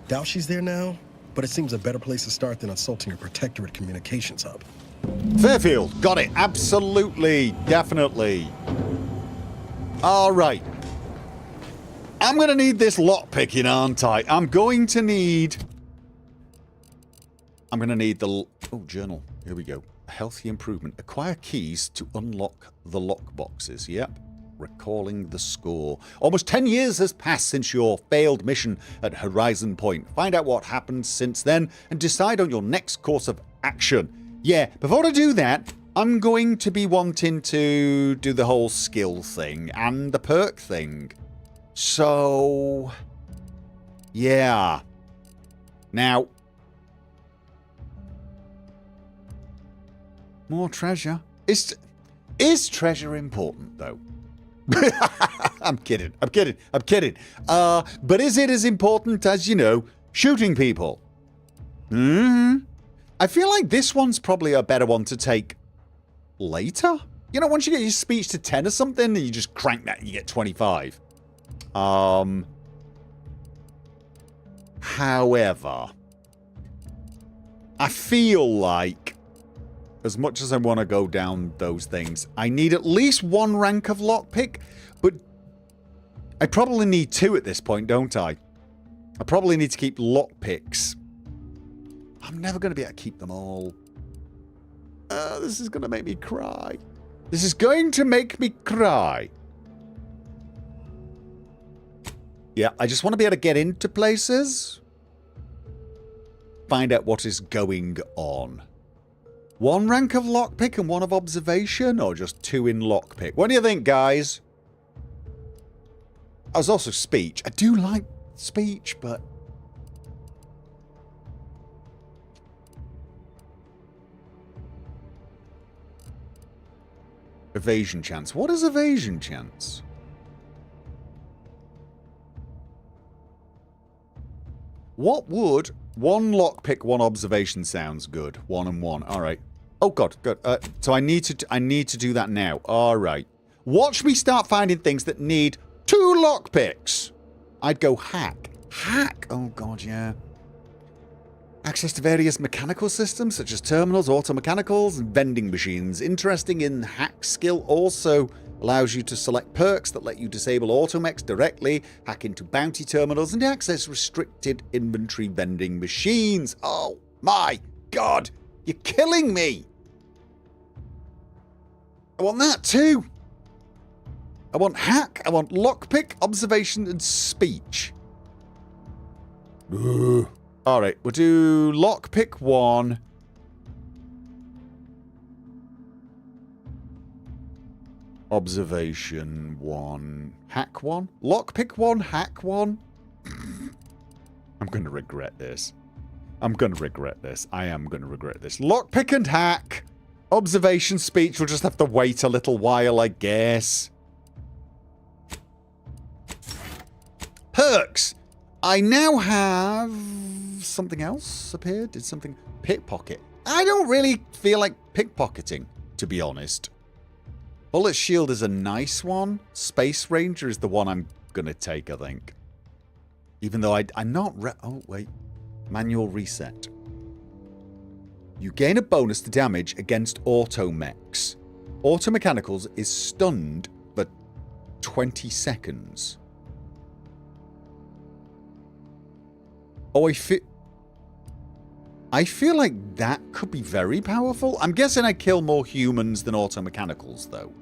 S15: Doubt she's there now, but it seems a better place to start than assaulting your Protectorate communications hub.
S2: Fairfield, got it. Absolutely, definitely. All right. I'm going to need this lockpicking, aren't I? I'm going to need the... Oh, journal. Here we go. Healthy improvement. Acquire keys to unlock the lockboxes. Yep. Recalling the score. Almost 10 years has passed since your failed mission at Horizon Point. Find out what happened since then and decide on your next course of action. Yeah, before I do that, I'm going to be wanting to do the whole skill thing and the perk thing. So... yeah. Now... more treasure. Is treasure important, though? I'm kidding. But is it as important as, you know, shooting people? I feel like this one's probably a better one to take later. You know, once you get your speech to 10 or something, and you just crank that and you get 25. However, I feel like as much as I want to go down those things, I need at least one rank of lockpick, but I probably need 2 at this point, don't I? I probably need to keep lockpicks. I'm never going to be able to keep them all. This is going to make me cry. This is going to make me cry. Yeah, I just want to be able to get into places. Find out what is going on. 1 rank of lockpick and 1 of observation, or just 2 in lockpick? What do you think, guys? I was also speech. I do like speech, but... Evasion chance. What is evasion chance? What would... One lockpick, one observation sounds good. 1 and 1. Alright. Oh god, good. So I need to do that now. Alright. Watch me start finding things that need 2 lockpicks. I'd go hack. Hack! Oh god, yeah. Access to various mechanical systems such as terminals, auto-mechanicals, and vending machines. Interesting in hack skill also allows you to select perks that let you disable automechs directly, hack into bounty terminals, and access restricted inventory vending machines. Oh my god! You're killing me! I want that too! I want hack, I want lockpick, observation, and speech. Ugh. Alright, we'll do lockpick 1. Observation 1. Hack 1? Lockpick 1, hack 1? I'm going to regret this. I'm going to regret this. I am going to regret this. Lockpick and hack. Observation speech. We'll just have to wait a little while, I guess. Perks. I now have... something else appeared? Did something... Pickpocket. I don't really feel like pickpocketing, to be honest. Bullet shield is a nice one. Space Ranger is the one I'm going to take, I think. Even though I'm not... oh, wait. Manual reset. You gain a bonus to damage against auto-mechs. Auto-mechanicals is stunned for 20 seconds. Oh, I feel like that could be very powerful. I'm guessing I kill more humans than auto-mechanicals, though.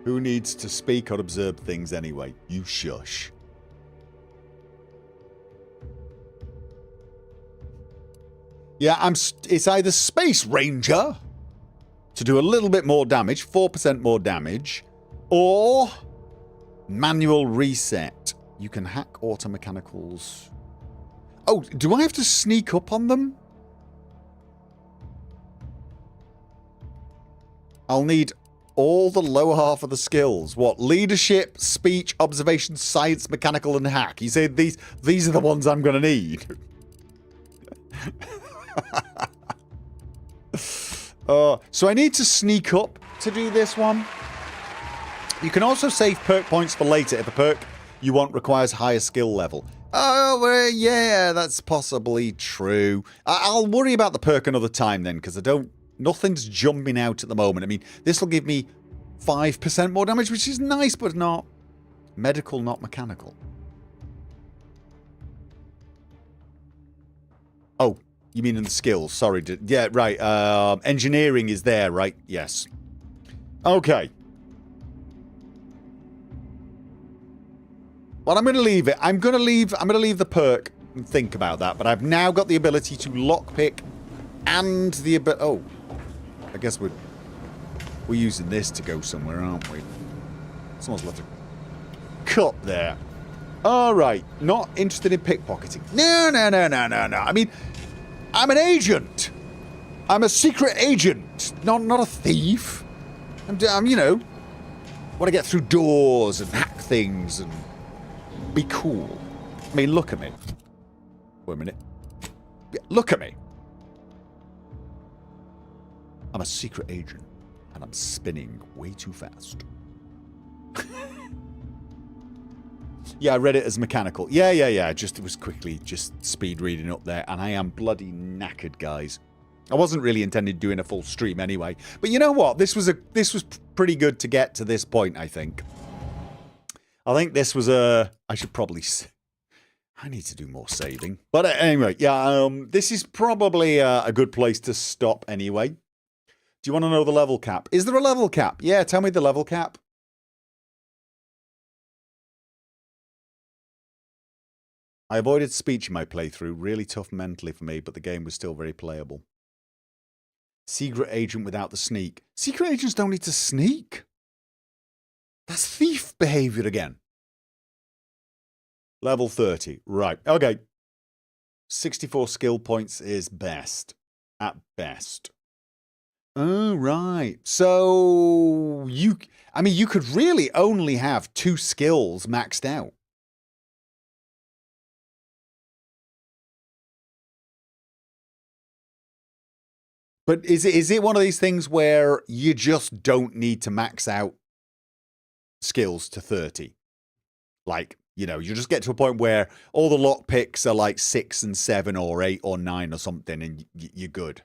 S2: Who needs to speak or observe things anyway? You shush. Yeah, it's either Space Ranger to do a little bit more damage, 4% more damage, or manual reset. You can hack auto-mechanicals. Oh, do I have to sneak up on them? I'll need all the lower half of the skills. What? Leadership, speech, observation, science, mechanical, and hack. You say these are the ones I'm going to need. So I need to sneak up to do this one. You can also save perk points for later if a perk you want requires higher skill level. Oh, yeah, that's possibly true. I'll worry about the perk another time then, because nothing's jumping out at the moment. I mean, this will give me 5% more damage, which is nice, but not medical, not mechanical. Oh, you mean in the skills? Sorry. Yeah, right. Engineering is there, right? Yes. Okay. Well, I'm going to leave it. I'm going to leave the perk and think about that. But I've now got the ability to lockpick and the ability... Oh. I guess we're using this to go somewhere, aren't we? Someone's left a cup there. Alright. Not interested in pickpocketing. No. I mean, I'm an agent. I'm a secret agent. Not a thief. I'm you know, want to get through doors and hack things and be cool. I mean, look at me. Wait a minute. Look at me. I'm a secret agent, and I'm spinning way too fast. Yeah, I read it as mechanical. Yeah. It was quickly just speed reading up there, and I am bloody knackered, guys. I wasn't really intending doing a full stream anyway, but you know what? This was pretty good to get to this point. I think this was I should probably. I need to do more saving, but anyway, yeah. This is probably a good place to stop anyway. Do you want to know the level cap? Is there a level cap? Yeah, tell me the level cap. I avoided speech in my playthrough. Really tough mentally for me, but the game was still very playable. Secret agent without the sneak. Secret agents don't need to sneak. That's thief behavior again. Level 30. Right. Okay. 64 skill points is best. At best. Oh, right. So, you could really only have 2 skills maxed out. But is it one of these things where you just don't need to max out skills to 30? Like, you just get to a point where all the lockpicks are like 6 and 7 or 8 or 9 or something, and you're good.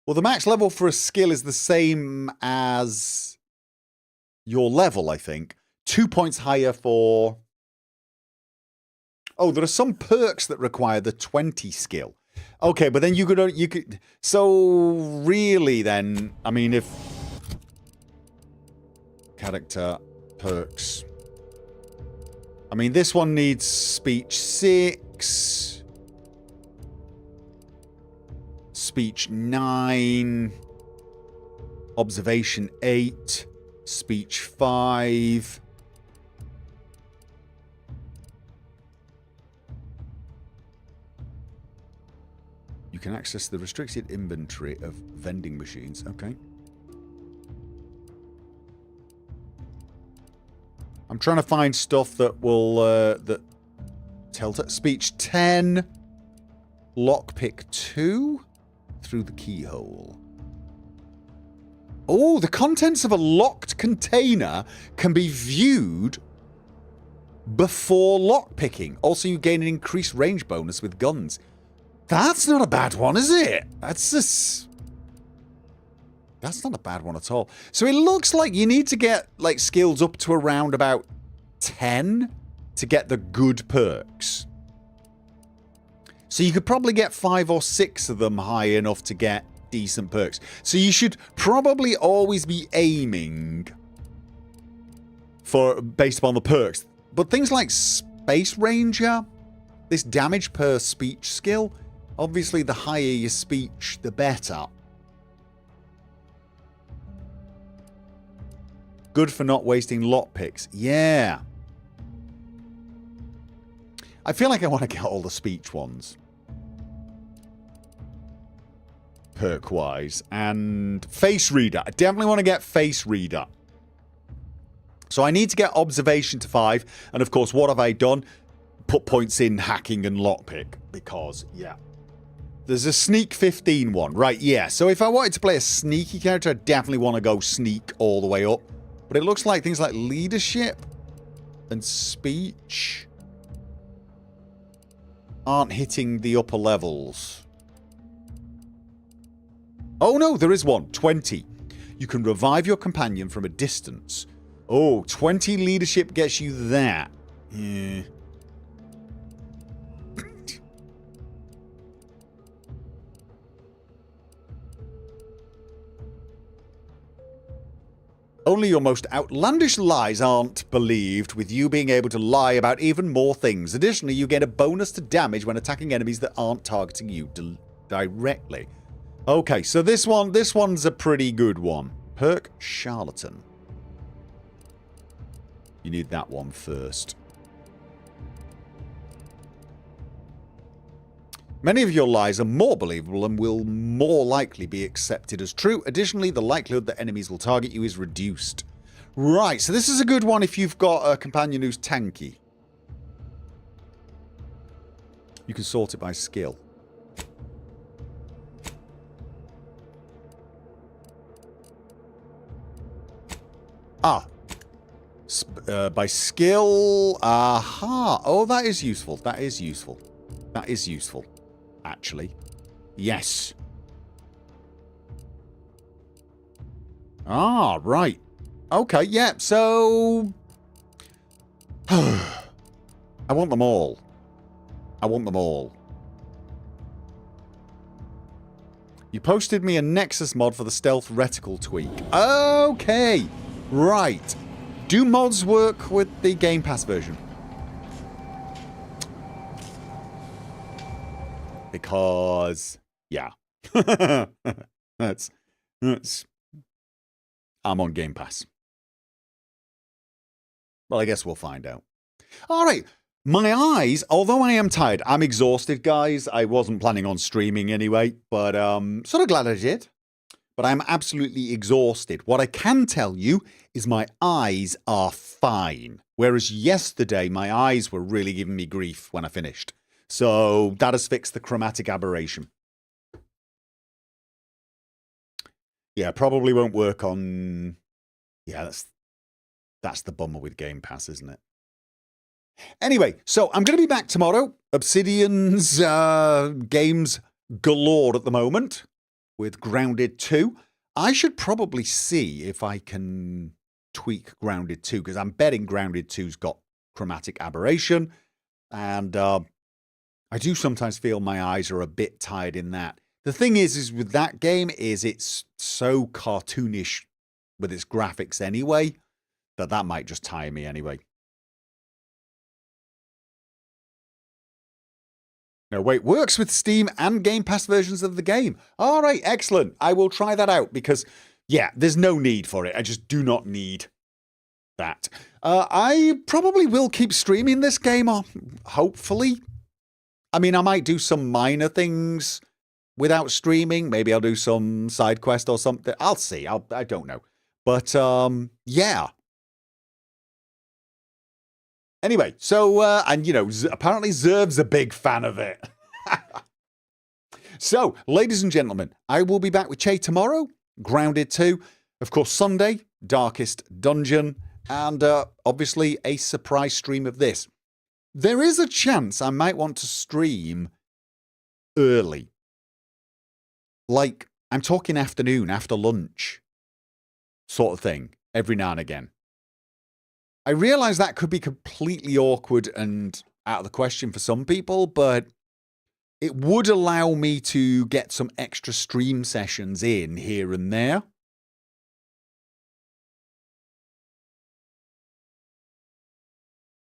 S2: Well, the max level for a skill is the same as your level, I think. 2 points higher for... Oh, there are some perks that require the 20 skill. Okay, but then you could... So, really then, I mean, if... Character, perks... I mean, this one needs speech 6... Speech 9... Observation 8... Speech 5... You can access the restricted inventory of vending machines. Okay. I'm trying to find stuff that will... that tell... Speech 10... Lockpick 2... Through the keyhole. Oh, the contents of a locked container can be viewed before lockpicking. Also, you gain an increased range bonus with guns. That's not a bad one, is it? That's not a bad one at all. So it looks like you need to get like skills up to around about 10 to get the good perks. So you could probably get 5 or 6 of them high enough to get decent perks. So you should probably always be aiming for based upon the perks. But things like Space Ranger, this damage per speech skill, obviously the higher your speech, the better. Good for not wasting lockpicks. Yeah. I feel like I want to get all the speech ones. Perk-wise. And Face Reader. I definitely want to get Face Reader. So I need to get Observation to 5. And of course, what have I done? Put points in Hacking and Lockpick. Because, yeah. There's a Sneak 15 one. Right, yeah. So if I wanted to play a sneaky character, I definitely want to go Sneak all the way up. But it looks like things like Leadership and Speech aren't hitting the upper levels. Oh no, there is one. 20. You can revive your companion from a distance. Oh, 20 leadership gets you that. Yeah. Only your most outlandish lies aren't believed, with you being able to lie about even more things. Additionally, you get a bonus to damage when attacking enemies that aren't targeting you directly. Okay, so this one's a pretty good one. Perk Charlatan. You need that one first. Many of your lies are more believable and will more likely be accepted as true. Additionally, the likelihood that enemies will target you is reduced. Right, so this is a good one if you've got a companion who's tanky. You can sort it by skill. By skill. Aha. Oh, that is useful. That is useful. That is useful. Actually. Yes. Ah, right. Okay, yeah, so... I want them all. I want them all. You posted me a Nexus mod for the stealth reticle tweak. Okay. Right. Do mods work with the Game Pass version? They because, yeah. that's I'm on Game Pass. Well, I guess we'll find out. All right. My eyes, although I am tired, I'm exhausted, guys. I wasn't planning on streaming anyway, but sort of glad I did. But I'm absolutely exhausted. What I can tell you is my eyes are fine. Whereas yesterday, my eyes were really giving me grief when I finished. So that has fixed the chromatic aberration. Yeah, probably won't work on... Yeah, that's the bummer with Game Pass, isn't it? Anyway, so I'm going to be back tomorrow. Obsidian's games galore at the moment with Grounded 2. I should probably see if I can tweak Grounded 2 because I'm betting Grounded 2's got chromatic aberration. And I do sometimes feel my eyes are a bit tired in that. The thing is with that game is it's so cartoonish with its graphics anyway that might just tire me anyway. No, wait, works with Steam and Game Pass versions of the game. All right, excellent. I will try that out because, yeah, there's no need for it. I just do not need that. I probably will keep streaming this game, hopefully. I mean, I might do some minor things without streaming. Maybe I'll do some side quest or something. I'll see. I don't know. But, yeah. Anyway, so, and, you know, apparently Zerv's a big fan of it. So, ladies and gentlemen, I will be back with Che tomorrow, Grounded 2. Of course, Sunday, Darkest Dungeon, and obviously a surprise stream of this. There is a chance I might want to stream early. Like, I'm talking afternoon, after lunch, sort of thing, every now and again. I realise that could be completely awkward and out of the question for some people, but it would allow me to get some extra stream sessions in here and there.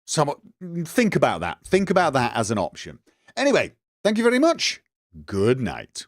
S2: So think about that. Think about that as an option. Anyway, thank you very much. Good night.